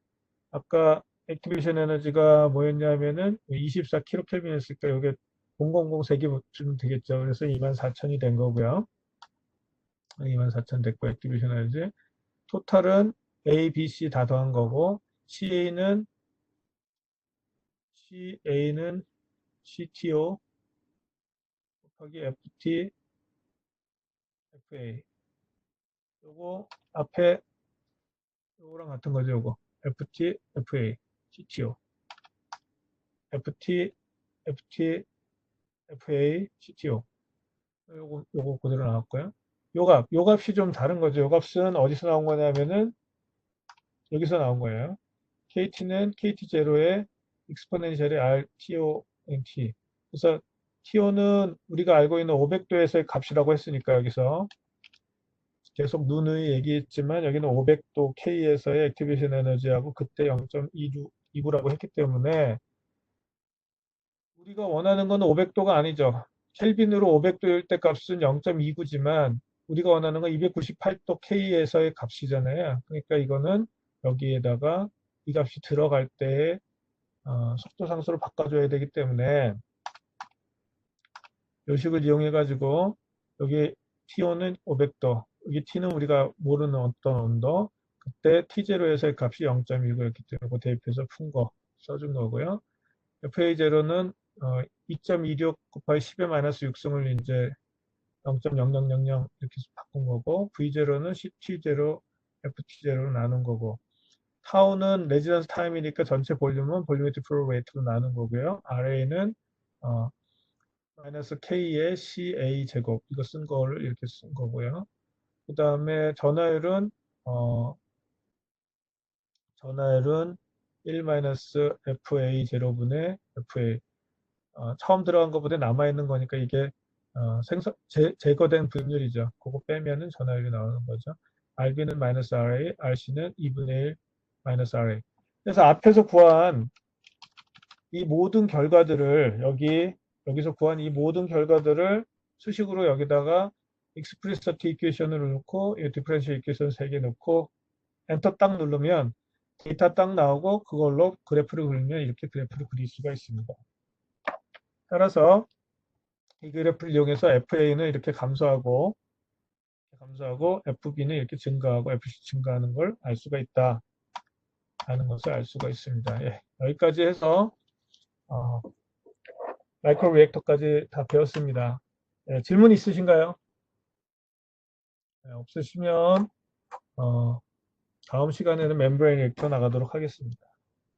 아까 액티베이션 에너지가 뭐였냐면은 24kJ였으니까 여기 000 3개 붙이면 되겠죠. 그래서 24,000이 된 거고요. 24,000 됐고 액티베이션 에너지. 토탈은 A, B, C 다 더한 거고 CA는 CTO 곱하기 FT, FA. 요거 앞에 요거랑 같은 거죠. 요거 FT, FA, CTO, FT, FT, FA, CTO. 요거 그대로 나왔고요. 요 값이 좀 다른 거죠. 요 값은 어디서 나온 거냐면은 여기서 나온 거예요. KT는 KT0의 익스포넨셜의 RTONT. 그래서 TO는 우리가 알고 있는 500도에서의 값이라고 했으니까 여기서 계속 누누이 얘기했지만 여기는 500도 K에서의 액티베이션 에너지하고 그때 0.29라고 했기 때문에 우리가 원하는 건 500도가 아니죠. 켈빈으로 500도일 때 값은 0.29지만 우리가 원하는 건 298도 K에서의 값이잖아요. 그러니까 이거는 여기에다가 이 값이 들어갈 때 속도 상수로 바꿔줘야 되기 때문에 요식을 이용해 가지고 여기 T1은 500도, 여기 T는 우리가 모르는 어떤 온도, 그때 T0에서의 값이 0.29였기 때문에 그 대입해서 푼 거 써준 거고요. FA0는 2.26 곱하기 10의 마이너스 6승을 이제 0.0000 이렇게 바꾼 거고, V0는 CT0, FT0로 나눈 거고, 타우는 레지던스 타임이니까 전체 볼륨은 볼ю메트릭 플로우 레이트로 나눈 거고요. RA는 마이너스 K의 CA 제곱 이거 쓴 거를 이렇게 쓴 거고요. 그 다음에 전화율은 1 마이너스 FA 제로분의 FA 처음 들어간 것보다 남아있는 거니까 이게 제거된 분율이죠. 그거 빼면은 전화율이 나오는 거죠. RB는 마이너스 RA, RC는 2분의 1 마이너스 RA. 그래서 앞에서 구한 이 모든 결과들을 여기서 구한 이 모든 결과들을 수식으로 여기다가 익스프리시트 이퀘이션을 넣고 이 디퍼런셜 이퀘이션 3개 넣고 엔터 딱 누르면 데이터 딱 나오고 그걸로 그래프를 그리면 이렇게 그래프를 그릴 수가 있습니다. 따라서 이 그래프를 이용해서 FA는 이렇게 감소하고 FB는 이렇게 증가하고 FC 증가하는 걸 알 수가 있다 하는 것을 알 수가 있습니다. 예, 여기까지 해서 마이크로 리액터까지 다 배웠습니다. 예, 질문 있으신가요? 네, 없으시면 다음 시간에는 멤브레인 리액터 나가도록 하겠습니다.